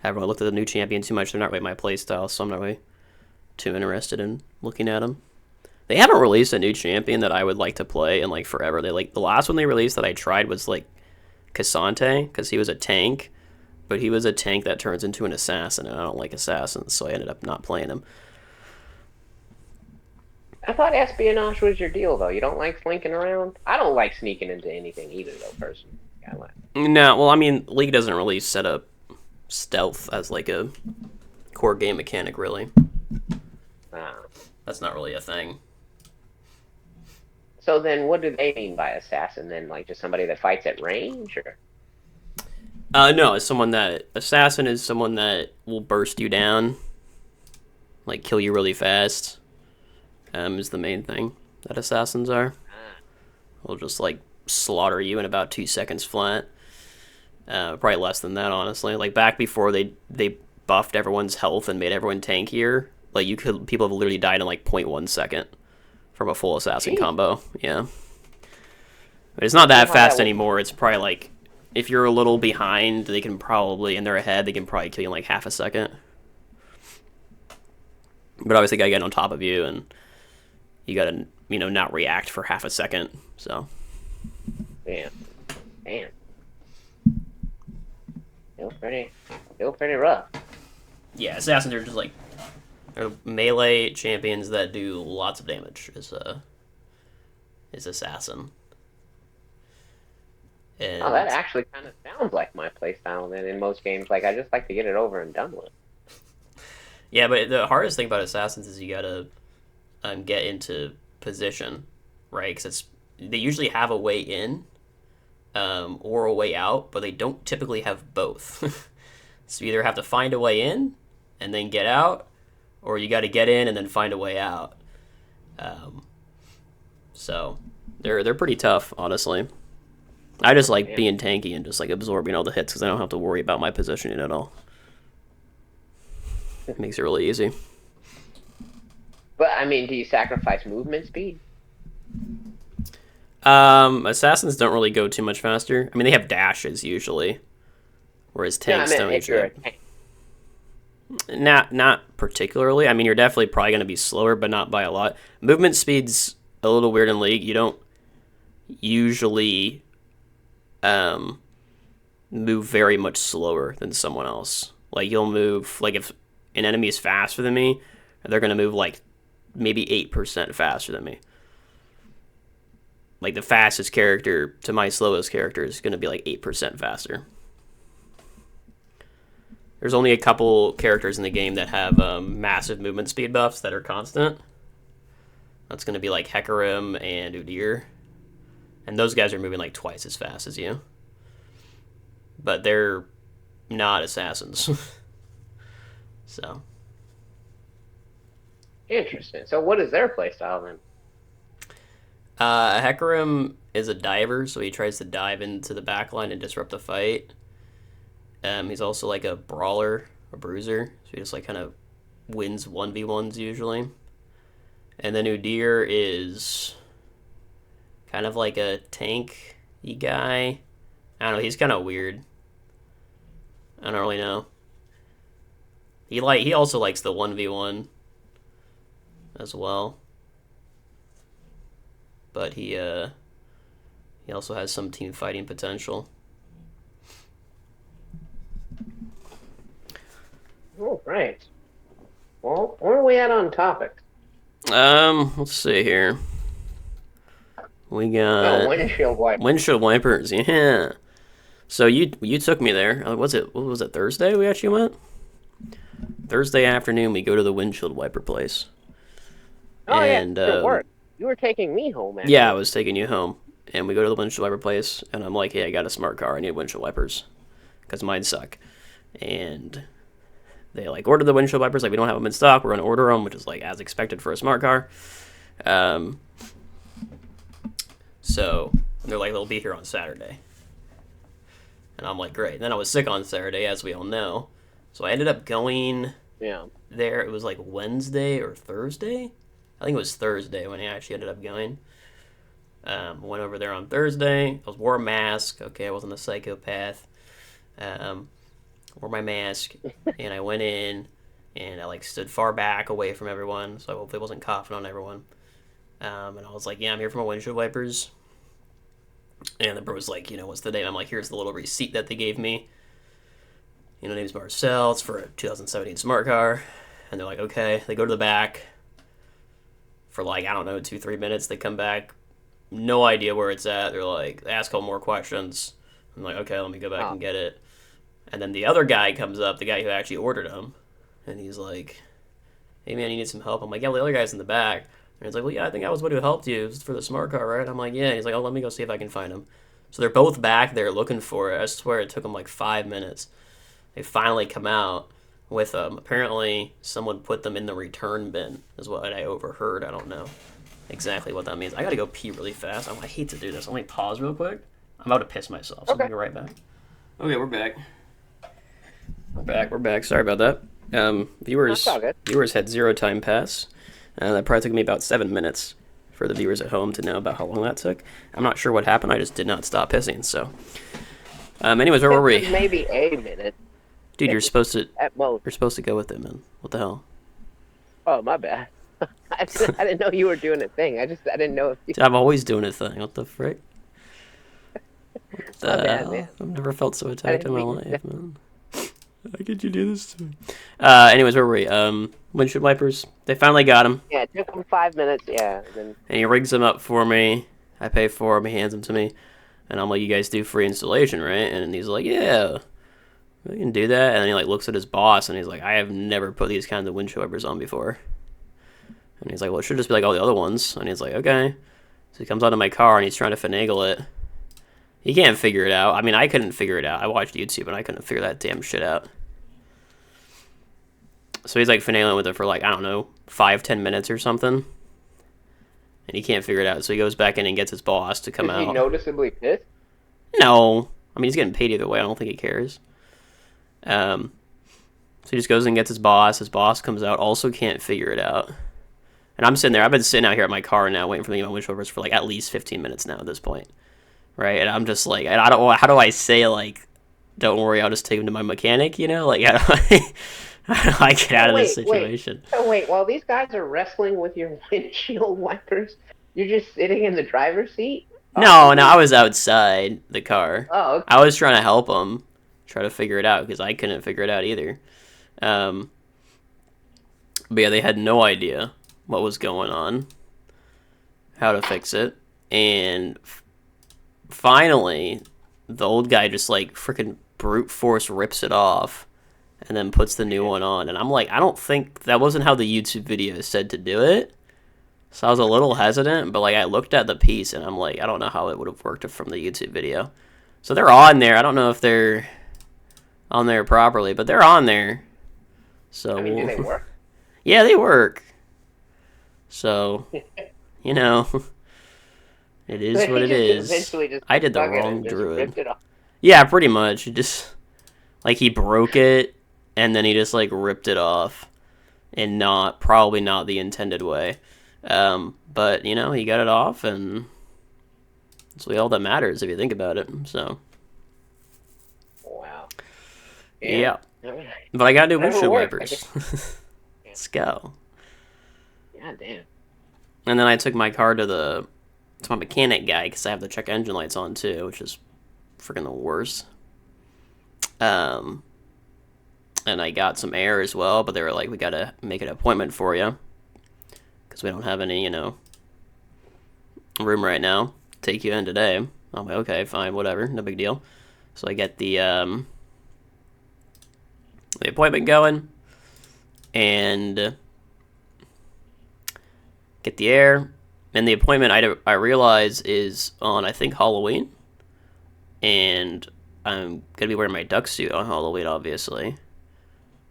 I haven't really looked at the new champion too much. They're not really my playstyle, so I'm not really too interested in looking at them. They haven't released a new champion that I would like to play in like forever. They the last one they released that I tried was like Cassante, because he was a tank, but he was a tank that turns into an assassin, and I don't like assassins, so I ended up not playing him. I thought espionage was your deal, though. You don't like slinking around? I don't like sneaking into anything either, though, personally. I like. No, well, I mean, League doesn't really set up stealth as like a core game mechanic, really. Ah. That's not really a thing. So then, what do they mean by assassin? Then, like, just somebody that fights at range, or? No, assassin is someone that will burst you down, like kill you really fast. Is the main thing that assassins are. Will just like slaughter you in about 2 seconds flat. Probably less than that, honestly. Like back before they buffed everyone's health and made everyone tankier, like people have literally died in like 0.1 second from a full assassin combo. Yeah, but it's not that fast anymore. It's probably like if you're a little behind, they can probably, and they're ahead, they can probably kill you in like half a second. But obviously, they gotta get on top of you, and you gotta not react for half a second. So. Damn. Feel pretty rough. Yeah, assassins are just like they're melee champions that do lots of damage. Is assassin. And Oh, that actually kind of sounds like my playstyle then in most games. Like, I just like to get it over and done with. yeah, but the hardest thing about assassins is you gotta get into position, right? Because they usually have a way in. Or a way out, but they don't typically have both. So you either have to find a way in and then get out, or you got to get in and then find a way out. So they're pretty tough, honestly. I just like being tanky and just like absorbing all the hits because I don't have to worry about my positioning at all. It makes it really easy. But, I mean, do you sacrifice movement speed? Assassins don't really go too much faster. I mean, they have dashes usually, whereas tanks don't usually. Not particularly. I mean, you're definitely probably going to be slower, but not by a lot. Movement speed's a little weird in League. You don't usually move very much slower than someone else. Like, you'll move, like, if an enemy is faster than me, they're going to move, like, maybe 8% faster than me. Like, the fastest character to my slowest character is going to be, like, 8% faster. There's only a couple characters in the game that have massive movement speed buffs that are constant. That's going to be, like, Hecarim and Udyr. And those guys are moving, like, twice as fast as you. But they're not assassins. So. Interesting. So what is their playstyle then? Hecarim is a diver, so he tries to dive into the backline and disrupt the fight. He's also like a brawler, a bruiser, so he just like kind of wins 1v1s usually. And then Udyr is kind of like a tank-y guy. I don't know, he's kind of weird. I don't really know. He also likes the 1v1 as well. But he also has some team fighting potential. Oh, right. Well, where are we at on topics? Let's see here. We got windshield wipers. Windshield wipers, yeah. So you took me there. What was it Thursday we actually went? Thursday afternoon we go to the windshield wiper place. Oh, and, yeah, it worked. You were taking me home, actually. Yeah, I was taking you home. And we go to the windshield wiper place, and I'm like, hey, I got a smart car. I need windshield wipers. Because mine suck. And they, like, ordered the windshield wipers. Like, we don't have them in stock. We're going to order them, which is, like, as expected for a smart car. So they're like, they'll be here on Saturday. And I'm like, great. And then I was sick on Saturday, as we all know. So I ended up going there. It was, like, Wednesday or Thursday. I think it was Thursday when I actually ended up going. Went over there on Thursday. I wore a mask. Okay, I wasn't a psychopath. Wore my mask, and I went in, and I like stood far back away from everyone, so I hopefully wasn't coughing on everyone. And I was like, yeah, I'm here for my windshield wipers. And the bro was like, what's the name? I'm like, here's the little receipt that they gave me. Name's Marcel. It's for a 2017 smart car. And they're like, okay. They go to the back. For like, I don't know, 2-3 minutes, they come back, no idea where it's at. They're like, they ask all more questions. I'm like, okay, let me go back and get it. And then the other guy comes up, the guy who actually ordered them, and he's like, hey man, you need some help? I'm like, yeah, well, the other guy's in the back. And he's like, well, yeah, I think I was the one who helped you. It was for the smart car, right? I'm like, yeah. And he's like, oh, let me go see if I can find him. So they're both back there looking for it. I swear it took them like 5 minutes. They finally come out with them. Apparently, someone put them in the return bin, is what I overheard. I don't know exactly what that means. I gotta go pee really fast. I hate to do this. Let me pause real quick. I'm about to piss myself, so I'm gonna go right back. Okay, we're back. We're back. Sorry about that. Viewers had 0 time pass. That probably took me about 7 minutes for the viewers at home to know about how long that took. I'm not sure what happened. I just did not stop pissing, so. Anyways, where were we? Maybe a minute. Dude, you're supposed to. At most. You're supposed to go with it, man. What the hell? Oh, my bad. I didn't know you were doing a thing. I didn't know if you... Dude, I'm always doing a thing. What the frick? My bad, man. I've never felt so attacked in my life, man. How could you do this to me? Anyways, where were we? Windshield wipers. They finally got him. Yeah, it took him 5 minutes, yeah. And he rigs them up for me. I pay for them. He hands them to me. And I'm like, you guys do free installation, right? And he's like, yeah. We can do that. And then he like looks at his boss and he's like, I have never put these kinds of windshield wipers on before. And he's like, well, it should just be like all the other ones. And he's like, okay. So he comes onto my car and he's trying to finagle it. He can't figure it out. I mean, I couldn't figure it out. I watched YouTube and I couldn't figure that damn shit out. So he's like finagling with it for like, I don't know, 5-10 minutes or something. And he can't figure it out. So he goes back in and gets his boss to come out. Is he noticeably pissed? No. I mean, he's getting paid either way. I don't think he cares. So he just goes and gets his boss. His boss comes out, also can't figure it out. And I'm sitting there. I've been sitting out here at my car now waiting for me to get my windshield wipers for like at least 15 minutes now at this point. Right? And I'm just like, and I don't. How do I say like, don't worry, I'll just take him to my mechanic, Like, how do I get out of this situation? Wait, while these guys are wrestling with your windshield wipers, you're just sitting in the driver's seat? No, I was outside the car. Oh, okay. I was trying to help him try to figure it out because I couldn't figure it out either. But yeah, they had no idea what was going on, how to fix it, and finally, the old guy just like freaking brute force rips it off and then puts the new one on. And I'm like, I don't think that wasn't how the YouTube video said to do it. So I was a little hesitant, but like I looked at the piece and I'm like, I don't know how it would have worked from the YouTube video. So they're on there. I don't know if they're on there properly, but they're on there. So I mean, do they work? Yeah, they work. So, it is what it is. I did the wrong druid. Yeah, pretty much. Just like he broke it and then he just like ripped it off, and probably not the intended way. But you know, he got it off, and that's really all that matters if you think about it. So Wow. Yeah. yeah, but I gotta do Whatever windshield works, I wipers. guess. Yeah. Let's go. God damn. And then I took my car to my mechanic guy because I have the check engine lights on too, which is freaking the worst. Um, and I got some air as well, but they were like, "We gotta make an appointment for you because we don't have any, room right now. Take you in today." I'm like, "Okay, fine, whatever, no big deal." So I get the appointment going and get the air. And the appointment I realize is on, I think, Halloween, and I'm gonna be wearing my duck suit on Halloween, obviously.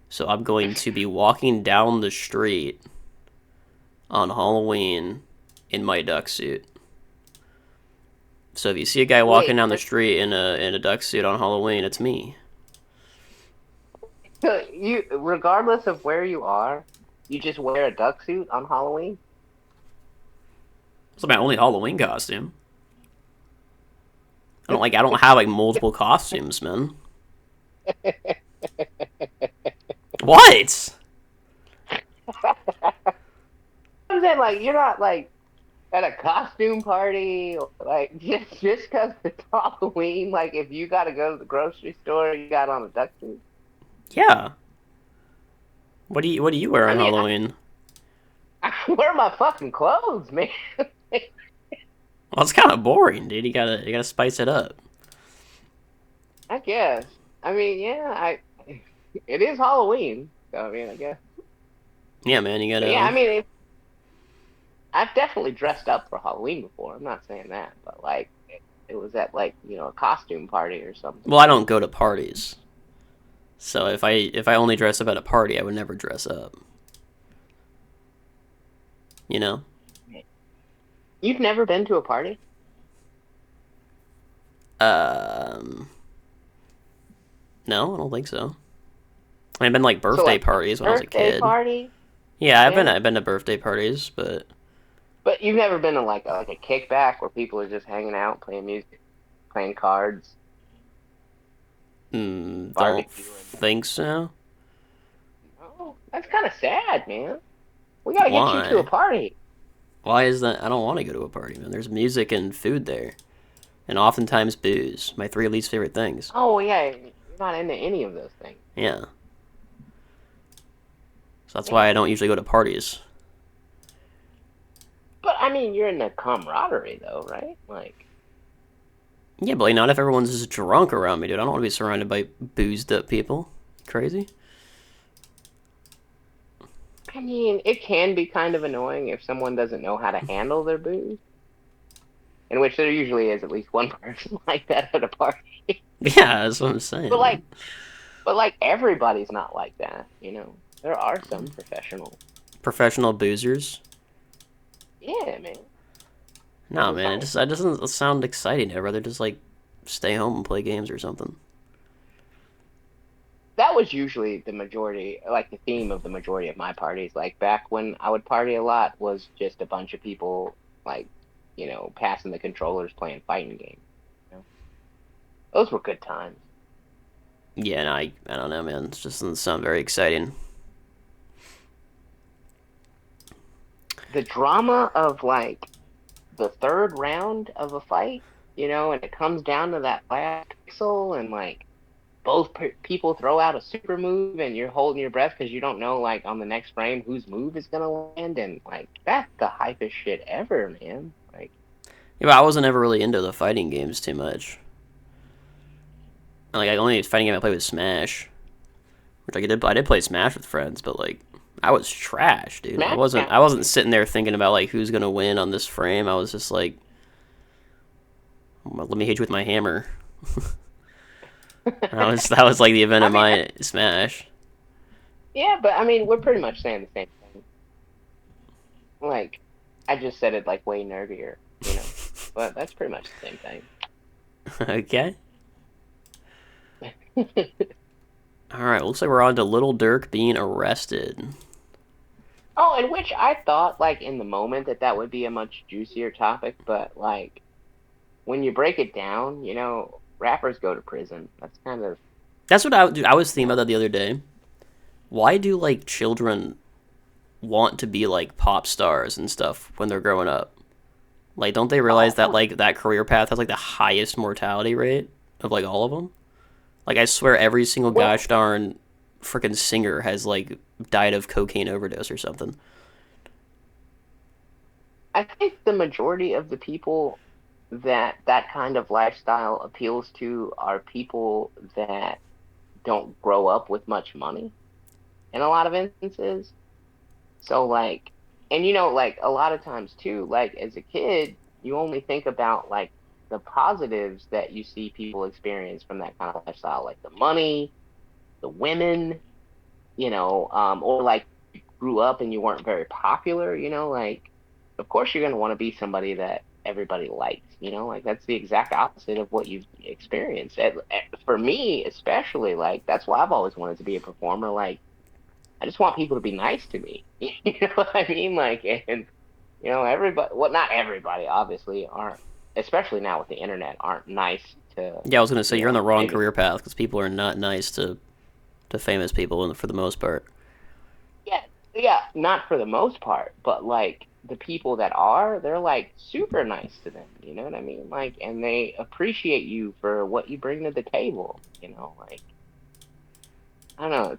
So I'm going to be walking down the street on Halloween in my duck suit. So if you see a guy walking Wait, down the street in a duck suit on Halloween, it's me. so you, regardless of where you are, you just wear a duck suit on Halloween? It's my only Halloween costume. I don't have like multiple costumes, man. What? I'm saying, like, you're not like at a costume party, or, like just because it's Halloween. Like, if you got to go to the grocery store, you got on a duck suit. Yeah. What do you wear I on mean, Halloween? I wear my fucking clothes, man. Well, it's kind of boring, dude. You gotta spice it up. I guess. I mean, yeah, it is Halloween, so I mean, I guess. Yeah, man. You But yeah, I gotta. mean, I've definitely dressed up for Halloween before. I'm not saying that, but like, it was at like a costume party or something. Well, I don't go to parties, so if I only dress up at a party, I would never dress up. You know? You've never been to a party? Um. No, I don't think so. I've been like So birthday like parties when I was a birthday kid. party? Yeah, Yeah. I've been to birthday parties, but But you've never been to like a kickback where people are just hanging out, playing music, playing cards, don't barbecuing. think so. Oh, that's kind of sad, man. We gotta get you to a Why? party. Why is that? I don't want to go to a party, man. There's music and food there, and oftentimes booze. My three least favorite things. Oh yeah, you're not into any of those things. Yeah, so that's why I Man. don't usually go to parties. But I mean, you're in the camaraderie though, right? Like, Yeah, but like, not if everyone's just drunk around me, dude. I don't want to be surrounded by boozed up people. Crazy? I mean, it can be kind of annoying if someone doesn't know how to handle their booze. In which there usually is at least one person like that at a party. Yeah, that's what I'm saying, But man. like, everybody's not like that, you know. There are some professional. Professional boozers. Yeah, man. No, It's man, like, that doesn't sound exciting. I'd rather just like stay home and play games or something. that was usually the majority, like the theme of the majority of my parties. Like back when I would party a lot was just a bunch of people like, passing the controllers playing fighting games. You know? Those were good times. Yeah, no, I don't know, man. It just doesn't sound very exciting. The drama of like the third round of a fight, and it comes down to that last pixel and like both people throw out a super move and you're holding your breath because you don't know like on the next frame whose move is gonna land, and like that's the hypest shit ever, man. Like, Yeah, but I wasn't ever really into the fighting games too much. Like, I only fighting game I played was Smash, which I did play Smash with friends, but like I was trash, dude. Smash I Mouth. wasn't sitting there thinking about like who's gonna win on this frame. I was just like, let me hit you with my hammer. That was like the event I of mean, my Smash. yeah, but I mean, we're pretty much saying the same thing. Like, I just said it like way nerdier, but that's pretty much the same Okay. thing. All right, looks like we're on to Little Dirk being arrested. Oh, and which I thought, like, in the moment that would be a much juicier topic, but, like, when you break it down, rappers go to prison. That's kind of, That's what I was you thinking about know, that the other day. Why do like children want to be like pop stars and stuff when they're growing up? Like, don't they realize oh, that like that career path has like the highest mortality rate of like all of them? Like, I swear every single well, gosh darn freaking singer has like died of cocaine overdose or something. I think the majority of the people that kind of lifestyle appeals to are people that don't grow up with much money in a lot of instances. So like, and like a lot of times too, like as a kid, you only think about like the positives that you see people experience from that kind of lifestyle, like the money, the women, or like you grew up and you weren't very popular, like of course you're gonna want to be somebody that everybody likes, like that's the exact opposite of what you've experienced. For me, especially, like that's why I've always wanted to be a performer. Like I just want people to be nice to me. You know what I mean? Like, and everybody, well, not everybody, obviously, aren't, especially now with the internet, aren't nice to, Yeah, I was gonna say you're on the wrong maybe, career path because people are not nice to famous people for the most part. yeah, yeah, not for the most part, but like the people that are, they're like super nice to them. You know what I mean? Like, and they appreciate you for what you bring to the table. Like I don't know,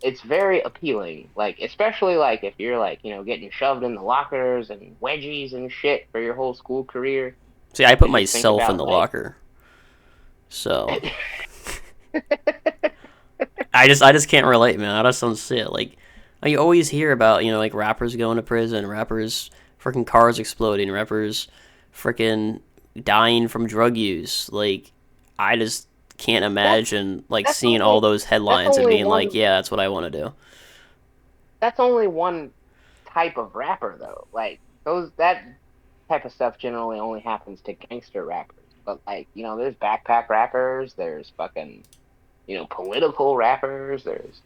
it's very appealing. Like especially like if you're like, getting shoved in the lockers and wedgies and shit for your whole school career. See, I put To just think myself in about the like locker, so I just can't relate, man. I just don't see it. Like, you always hear about like rappers going to prison, rappers freaking cars exploding, rappers freaking dying from drug use. Like, I just can't that's imagine like that's seeing all only those that's headlines and only being like, one yeah, that's what I want to do. that's only one type of rapper though. Like those that type of stuff generally only happens to gangster rappers. But like, there's backpack rappers, there's fucking, political rappers, there's,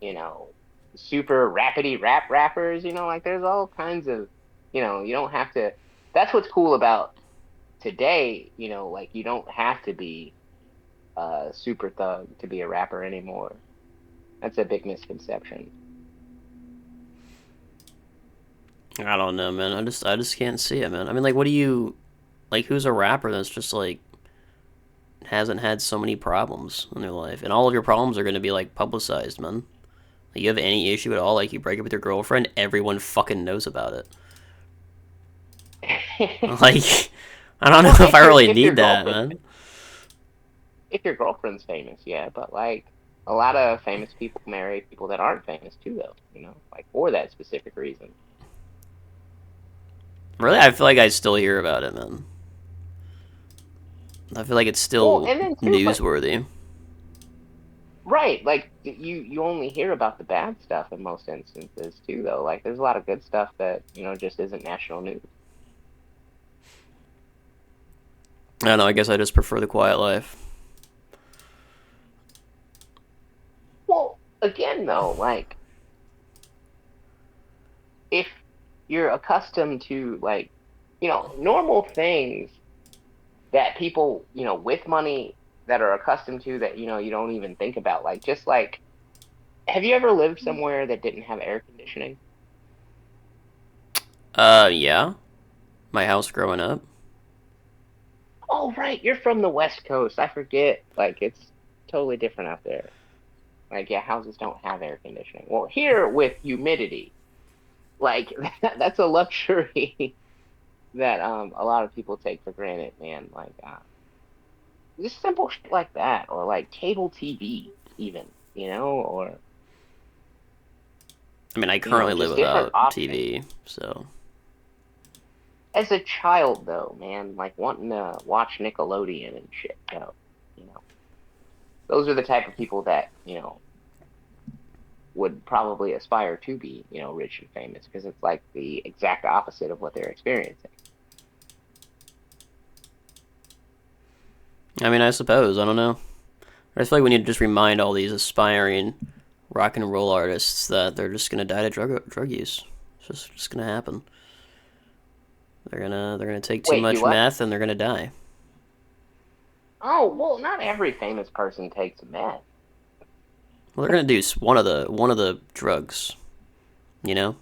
you know, super rapidy rap rappers, like there's all kinds of, you don't have to that's what's cool about today, like you don't have to be a super thug to be a rapper anymore. That's a big misconception. I don't know, man. I just can't see it, man. I mean, like, what do you like? Who's a rapper that's just like hasn't had so many problems in their life, and all of your problems are going to be like publicized, man. Like, you have any issue at all, like you break up with your girlfriend, everyone fucking knows about it. Like, I don't know Well, if I really need that, man. if your girlfriend's famous, yeah, but like a lot of famous people marry people that aren't famous too, though, like for that specific reason. Really, I feel like I still hear about it, man. I feel like it's Well, still and then too, like newsworthy. right, like you only hear about the bad stuff in most instances too, though. Like there's a lot of good stuff that just isn't national news. I don't know. I guess I just prefer the quiet life. Well, again, though, like if you're accustomed to like normal things that people with money that are accustomed to that you don't even think about, like just like have you ever lived somewhere that didn't have air conditioning? Yeah. My house growing up. Oh right, you're from the West Coast, I forget, like it's totally different out there. Like yeah, houses don't have air conditioning. Well, here with humidity, like that's a luxury that a lot of people take for granted, man. Like just simple shit like that, or like cable TV, even, or I mean, I currently live just different without options. TV, so As a child, though, man, like wanting to watch Nickelodeon and shit, those are the type of people that would probably aspire to be, rich and famous because it's like the exact opposite of what they're experiencing. I mean, I suppose I don't know. I feel like we need to just remind all these aspiring rock and roll artists that they're just gonna die to drug use. It's just gonna happen. They're gonna take too Wait, do much what? meth and they're gonna die. Oh, well, not every famous person takes meth. Well, they're gonna do one of the drugs. You know,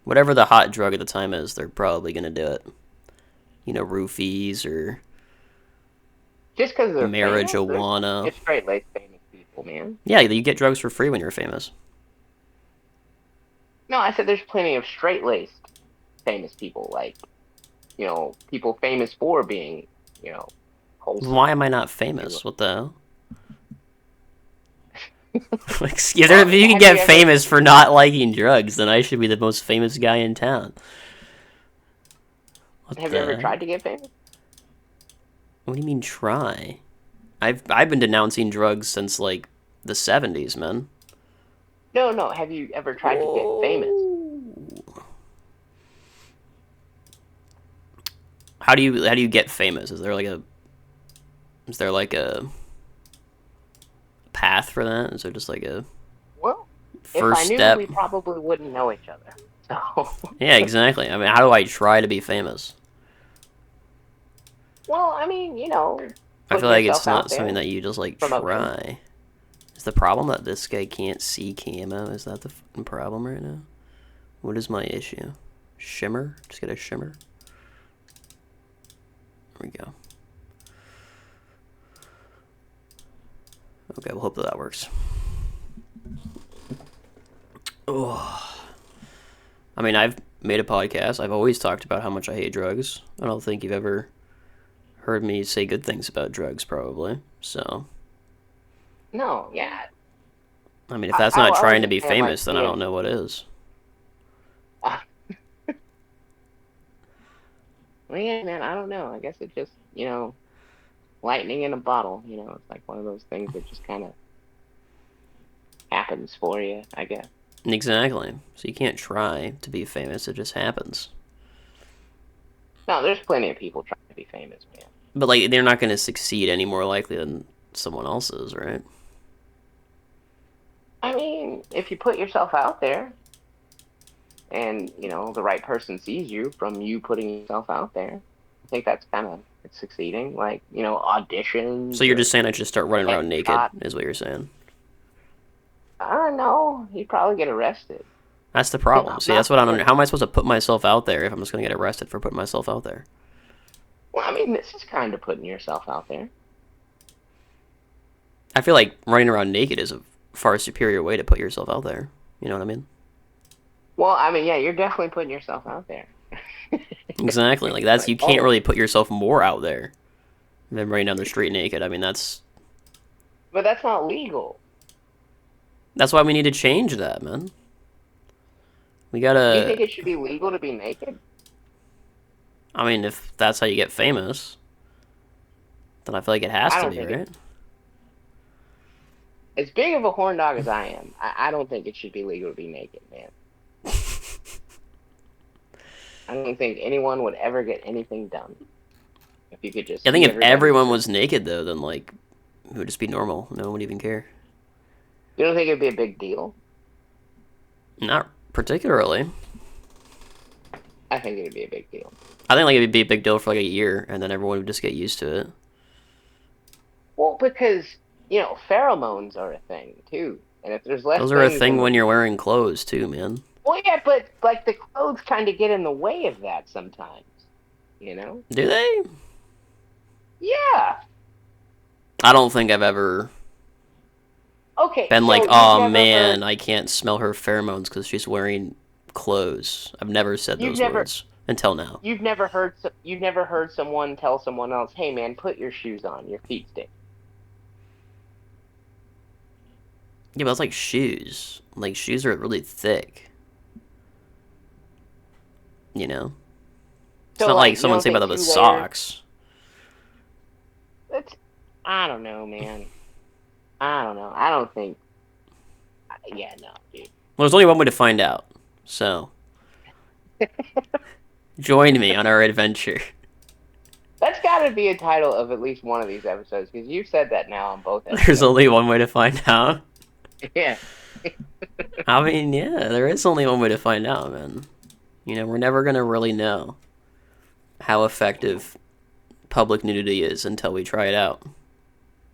whatever the hot drug at the time is, they're probably gonna do it. You know, roofies or Just because they're famous, there's marijuana. it's straight-laced famous people, man. Yeah, you get drugs for free when you're famous. No, I said there's plenty of straight-laced famous people, like, people famous for being, wholesome. Why am I not If you will. famous? What the hell? Like, if you Well, can have get you ever? famous for not liking drugs, then I should be the most famous guy in town. What Have you ever the? tried to get famous? What do you mean try? I've been denouncing drugs since like the '70s, man. No, no. Have you ever tried to get famous? Oh. How do you get famous? Is there like a path for that? Is there just like a Well, if I first knew, step? we probably wouldn't know each other. So, Yeah, exactly. I mean, how do I try to be famous? well, I mean, I feel putting like it's yourself out not something there, that you just like promotion. try. Is the problem that this guy can't see camo? Is that the fucking problem right now? What is my issue? Shimmer? Just get a shimmer. There we go. Okay, we'll hope that works. Oh. I mean, I've made a podcast. I've always talked about how much I hate drugs. I don't think you've ever heard me say good things about drugs, probably. So, No, yeah. I mean, if that's I not was trying to just be saying, like, famous, then I don't being. know what is. Well, yeah, man, I don't know. I guess it just, lightning in a bottle. It's like one of those things that just kind of happens for you, I guess. Exactly. So you can't try to be famous, it just happens. No, there's plenty of people trying to be famous, man. But, like, they're not going to succeed any more likely than someone else is, right? I mean, if you put yourself out there and, the right person sees you from you putting yourself out there, I think that's kind of succeeding. Like, So auditions you're or just saying I should start running around naked, headshot. is what you're saying. I don't know. You'd probably get arrested. That's the problem. Not, See, not that's what I don't. for, How am I supposed to put myself out there if I'm just going to get arrested for putting myself out there? well, I mean, this is kind of putting yourself out there. I feel like running around naked is a far superior way to put yourself out there. You know what I mean? Well, I mean, yeah, you're definitely putting yourself out there. Exactly. Like Like, you can't oh, really put yourself more out there than running down the street naked. I mean, but that's not legal. that's why we need to change that, man. We Do you gotta. think it should be legal to be naked? I mean, if that's how you get famous, then I feel like it has I to don't be, think right? as big of a horn dog as I am, I don't think it should be legal to be naked, man. I don't think anyone would ever get anything done if you could just I think see if everybody. everyone was naked though, then like it would just be normal. No one would even care. You don't think it'd be a big deal? Not particularly. I think it'd be a big deal. I think like it'd be a big deal for like a year, and then everyone would just get used to it. Well, because pheromones are a thing too, and if there's less Those are a things thing in the when you're wearing clothes too, man. well, yeah, but like the clothes kind of get in the way of that sometimes. You know? Do they? Yeah. I don't think I've ever Okay, been like, so you've oh never man, heard I can't smell her pheromones because she's wearing clothes. I've never said you've those never words until now. you've never heard someone tell someone else, "Hey man, put your shoes on, your feet stink." Yeah, but it's like shoes. Like shoes are really thick. You know? It's So not like like you someone don't saying think about that with 2 layers? socks. That's I don't know, man. I don't know. I don't think. Yeah, no, dude. Well, there's only one way to find out. So, join me on our adventure. That's got to be a title of at least one of these episodes because you said that now on both There's episodes. only one way to find out. Yeah. I mean, yeah, there is only one way to find out, man. You know, we're never gonna really know how effective public nudity is until we try it out.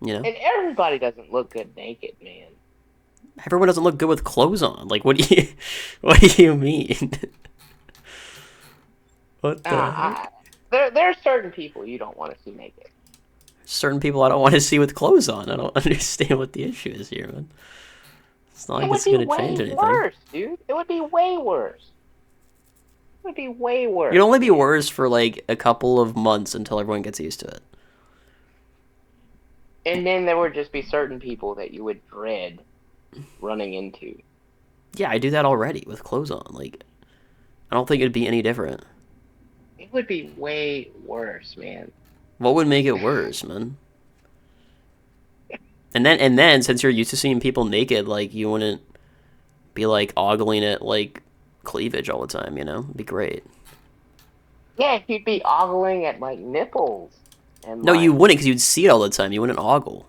You know, And everybody doesn't look good naked, man. everyone doesn't look good with clothes on. Like, what do you, what do you mean? What the heck? There are certain people you don't want to see naked. Certain people I don't want to see with clothes on. I don't understand what the issue is here, man. It's not It like would it's be gonna change way anything. worse, dude. It would be way worse. It would be way It'd worse, only be man. worse for like a couple of months until everyone gets used to it. And then there would just be certain people that you would dread running into. Yeah, I do that already with clothes on. Like, I don't think it'd be any different. It would be way worse, man. What would make it worse, man? And then since you're used to seeing people naked, like you wouldn't be like ogling at like cleavage all the time, you know? It'd be great. Yeah, you'd be ogling at like nipples and No, you like, wouldn't because you'd see it all the time. You wouldn't ogle.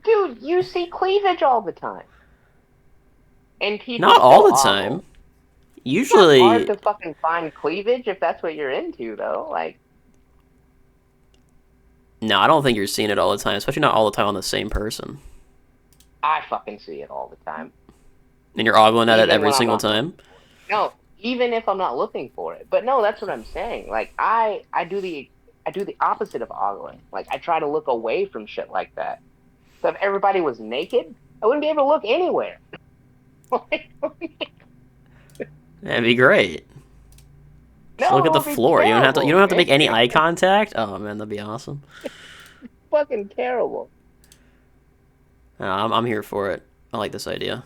dude, you see cleavage all the time, and people Not all still the time. ogle. It's not hard Usually, to fucking find cleavage if that's what you're into, though. Like, no, I don't think you're seeing it all the time, especially not all the time on the same person. I fucking see it all the time, And you're ogling at it even every when I'm single not looking time. for it. No, even if I'm not looking for it. But no, that's what I'm saying. Like, I do the opposite of ogling. Like, I try to look away from shit like that. So if everybody was naked, I wouldn't be able to look anywhere. That'd be great. Just look at No, the it would be floor. You don't terrible, have to man. make any eye contact. Oh man, that'd be awesome. Fucking terrible. I'm here for it. I like this idea.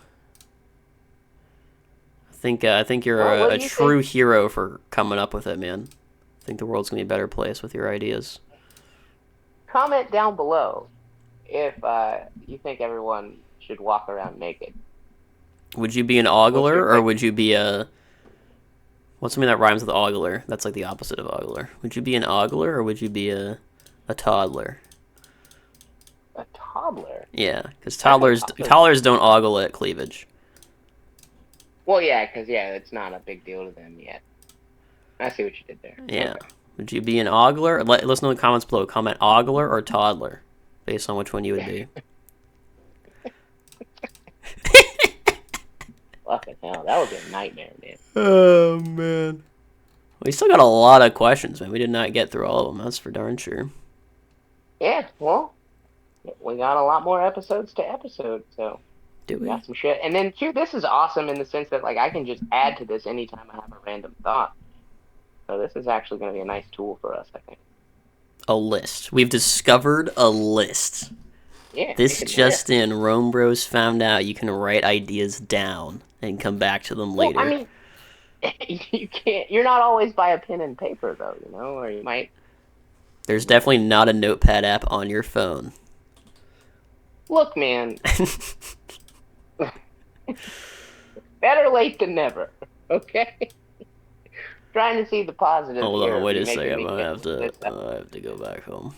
I think you're Well, what a do you think? true hero for coming up with it, man. I think the world's gonna be a better place with your ideas. Comment down below if you think everyone should walk around naked. Would you be an What's ogler your or take? would you be a what's something that rhymes with ogler? That's like the opposite of ogler. Would you be an ogler or would you be a toddler? A toddler? Yeah, because I think toddlers. toddlers don't ogle at cleavage. Well, yeah, because yeah, it's not a big deal to them yet. I see what you did there. Yeah. Okay. Would you be an ogler? Listen in the comments below. Comment ogler or toddler, based on which one you would be. Fucking hell, that would be a nightmare, man. Oh man. We still got a lot of questions, man. We did not get through all of them. That's for darn sure. Yeah, well, we got a lot more episodes to episode, so Do we we? got some shit. And then, too, this is awesome in the sense that, like, I can just add to this anytime I have a random thought. So this is actually going to be a nice tool for us, I think. A list. We've discovered a list. Yeah, This make a just list. in, RomeBros found out you can write ideas down and come back to them Well, I later. mean, you can't. You're not always by a pen and paper, though. You know, or you might. There's definitely not a notepad app on your phone. Look, man. Better late than never. Okay. Trying to see the positive Hold here. on, Of wait you a making second. me I get have through to. this I have to go back home.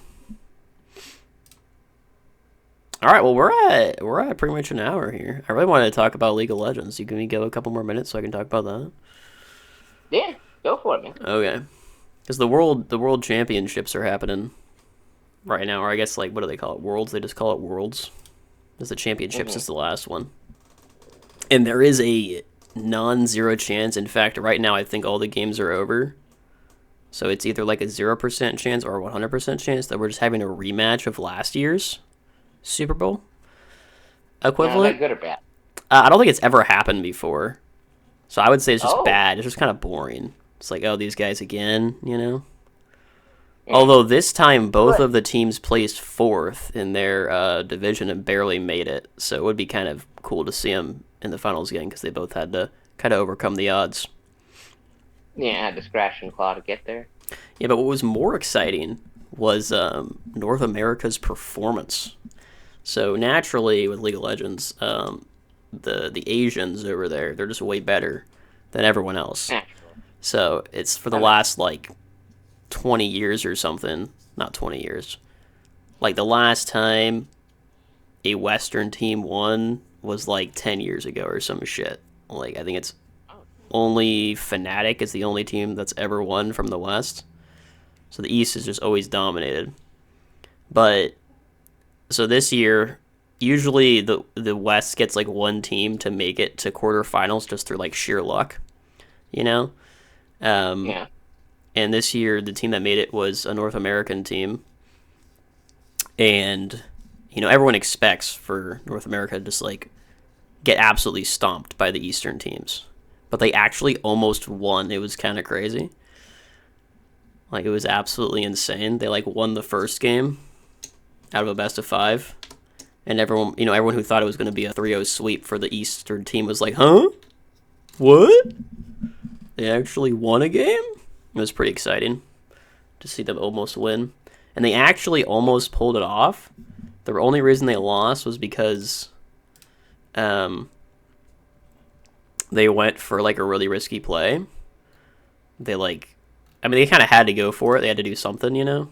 All right, well we're at pretty much an hour here. I really wanted to talk about League of Legends. You can we go a couple more minutes so I can talk about that? Yeah, go for it, man. Okay, because the world championships are happening right now, or I guess like what do they call it? Worlds? They just call it worlds. Because the championships Hmm. is the last one, and there is a non-zero chance. In fact, right now I think all the games are over. So it's either like a 0% chance or a 100% chance that we're just having a rematch of last year's Super Bowl Now, is that equivalent. good or bad? I don't think it's ever happened before. So I would say it's just Oh, bad. It's just kind of boring. It's like, oh, these guys again, you know? yeah. Although this time, both But of the teams placed fourth in their division and barely made it. So it would be kind of cool to see them in the finals again because they both had to kind of overcome the odds. yeah, I had to scratch and claw to get there. Yeah, but what was more exciting was North America's performance. So naturally, with League of Legends, the Asians over there, they're just way better than everyone else. Naturally, So it's for the that makes last like 20 years or something. Not 20 years. Like the last time a Western team won was like 10 years ago or some shit. Like I think it's Oh, only Fnatic is the only team that's ever won from the West. So the East is just always dominated. But so this year, usually the West gets like one team to make it to quarterfinals just through like sheer luck, you know. Um, yeah. and this year, the team that made it was a North American team, and everyone expects for North America to just like get absolutely stomped by the Eastern teams, but they actually almost won. It was kind of crazy. Like it was absolutely insane. They like won the first game out of a best of 5, and everyone who thought it was going to be a 3-0 sweep for the Eastern team was like, "Huh? What? They actually won a game?" It was pretty exciting to see them almost win, and they actually almost pulled it off. The only reason they lost was because um, they went for like a really risky play. They kind of had to go for it. They had to do something.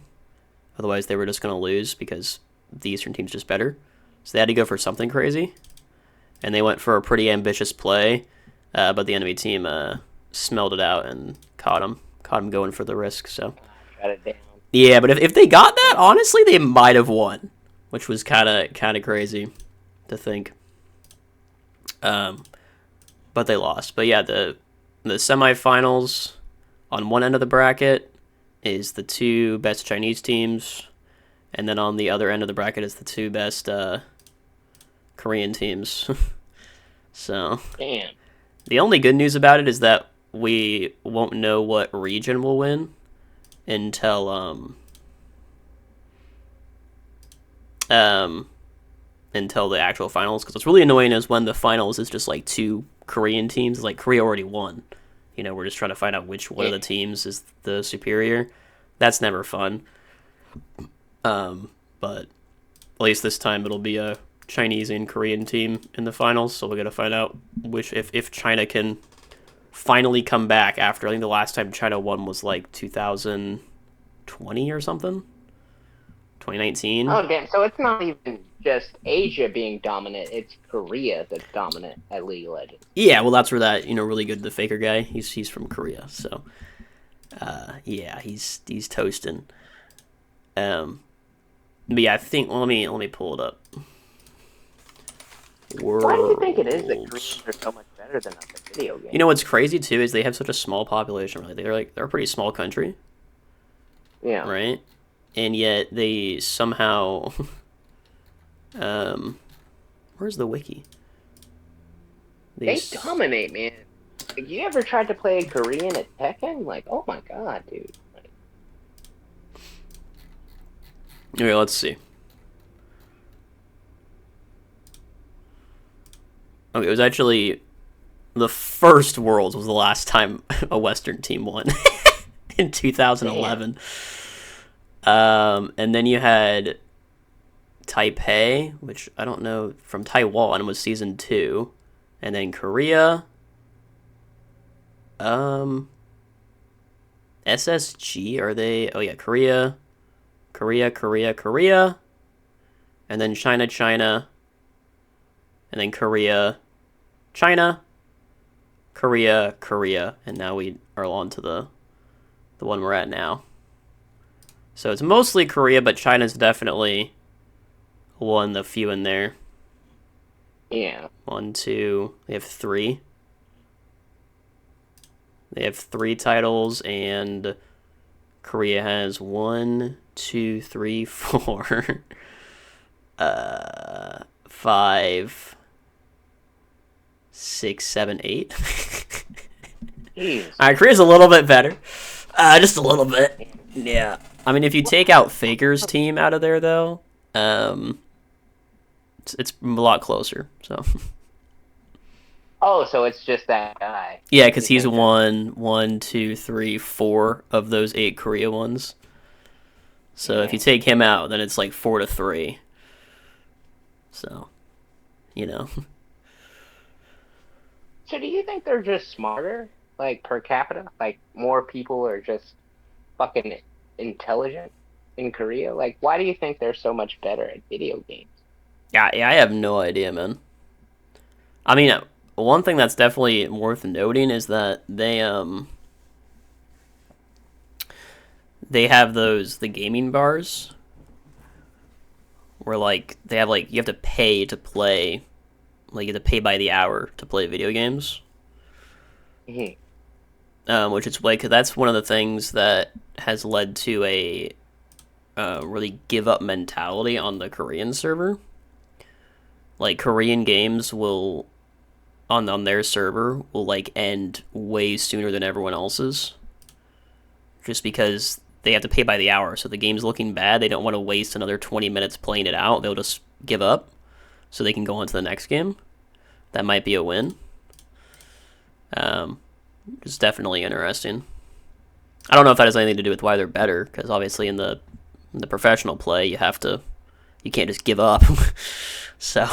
Otherwise, they were just going to lose because the Eastern team's just better. So they had to go for something crazy, and they went for a pretty ambitious play, but the enemy team smelled it out and caught him going for the risk. So Shut it down. yeah, but if they got that, honestly, they might have won, which was kind of crazy to think. Um, but they lost. But yeah, the semifinals on one end of the bracket is the two best Chinese teams, and then on the other end of the bracket is the two best Korean teams. So Damn. the only good news about it is that we won't know what region will win until until the actual finals. Because what's really annoying is when the finals is just like two Korean teams. Like Korea already won. We're just trying to find out which one of the teams is the superior. That's never fun. But at least this time it'll be a Chinese and Korean team in the finals. So we're gonna find out which if China can finally come back after I think the last time China won was like 2020 or something. 2019. Oh, damn. So it's not even just Asia being dominant. It's Korea that's dominant at League of Legends. Yeah, well that's where that really good the Faker guy. He's from Korea, so yeah, he's toasting. But yeah, I think let me pull it up. Why do you think it is that Worlds. Koreans are so much better than us at video games? What's crazy too is they have such a small population. Really, they're a pretty small country, Yeah. right? And yet they somehow, where's the wiki? They dominate, man. Like, you ever tried to play Korean at Tekken? Like, oh my god, dude. Like, Okay, let's see. Okay, it was actually the first Worlds was the last time a Western team won in 2011. And then you had Taipei, which I don't know, from Taiwan was season 2, and then Korea. SSG, are they? Oh yeah, Korea, and then China, and then Korea, China, Korea, and now we are on to the one we're at now. So it's mostly Korea, but China's definitely one the few in there. yeah. 1, 2, they have 3. They have 3 titles, and Korea has 1, 2, 3, 4, 5, 6, 7, 8. Jeez. All right, Korea's a little bit better, just a little bit. Yeah, I mean, if you take out Faker's team out of there, though, it's a lot closer. So. Oh, so it's just that guy. Yeah, because he's You think won 1, 2, 3, 4 of those 8 Korea ones. So if you take him out, then it's like 4-3. So, So do you think they're just smarter, like per capita? Like more people are just fucking intelligent in Korea? Like, why do you think they're so much better at video games? Yeah, I have no idea, man. I mean, one thing that's definitely worth noting is that they have the gaming bars where like they have like you have to pay to play, like you have to pay by the hour to play video games. Mhm. Which is like that's one of the things that has led to a really give up mentality on the Korean server. Like Korean games will on their server will like end way sooner than everyone else's, just because they have to pay by the hour. So the game's looking bad, they don't want to waste another 20 minutes playing it out. They'll just give up so they can go on to the next game. That might be a win. It's definitely interesting. I don't know if that has anything to do with why they're better, because obviously in the professional play you can't just give up. So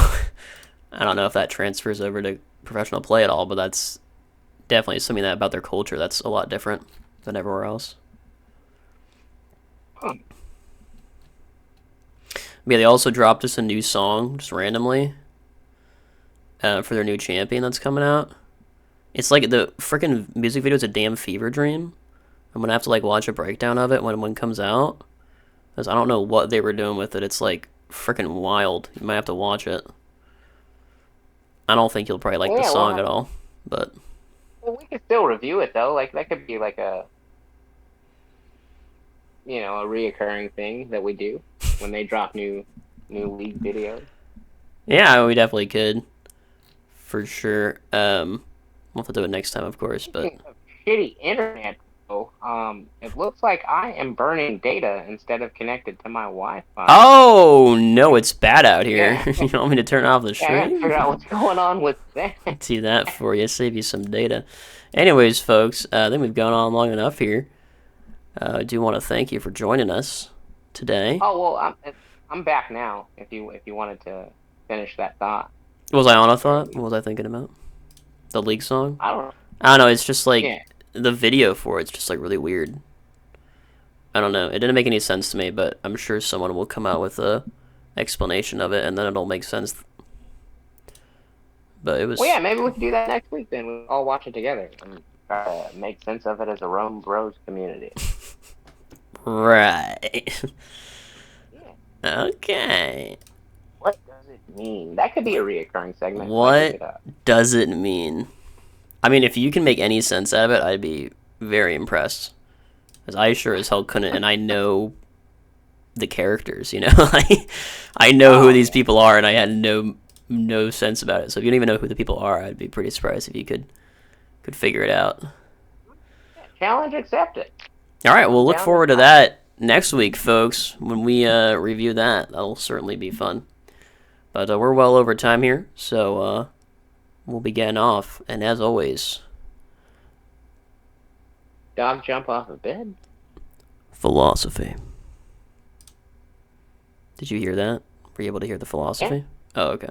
I don't know if that transfers over to professional play at all, but that's definitely something that about their culture that's a lot different than everywhere else. Huh. Yeah, they also dropped us a new song just randomly for their new champion that's coming out. It's like the freaking music video is a damn fever dream. I'm gonna have to like watch a breakdown of it when one comes out, because I don't know what they were doing with it. It's like freaking wild. You might have to watch it. I don't think you'll probably like the Yeah, song at all, but well, we could still review it though. Like that could be like a reoccurring thing that we do when they drop new league videos. yeah, we definitely could for sure. We'll have to do it next time, of course. But Speaking of shitty internet, though, it looks like I am burning data instead of connected to my Wi-Fi. oh no, it's bad out here. Yeah, You want me to turn off the yeah, I gotta stream? figure out what's going on with that. Do that for you, save you some data. Anyways, folks, I think we've gone on long enough here. I do want to thank you for joining us today. Oh well, I'm back now. If you wanted to finish that thought, Was I on a thought? What was I thinking about? The League song? I don't know. I don't know. It's just like Yeah, the video for it's just like really weird. I don't know. It didn't make any sense to me, but I'm sure someone will come out with a explanation of it, and then it'll make sense. But it was well, yeah, maybe we could do that next week. Then we'll all watch it together and try to make sense of it as a RomeBros community. right. Yeah. Okay. What does it mean? That could be a reoccurring segment. If I pick What it up. does it mean? I mean, if you can make any sense out of it, I'd be very impressed. Because I sure as hell couldn't, and I know the characters, you know? I know who these people are, and I had no sense about it. So if you don't even know who the people are, I'd be pretty surprised if you could figure it out. Challenge accepted. All right, we'll look Down forward the to that next week, folks, when we review that. That'll certainly be fun. But we're well over time here, so we'll be getting off. And as always, Dog jump off a bed. philosophy. Did you hear that? Were you able to hear the philosophy? Oh, okay.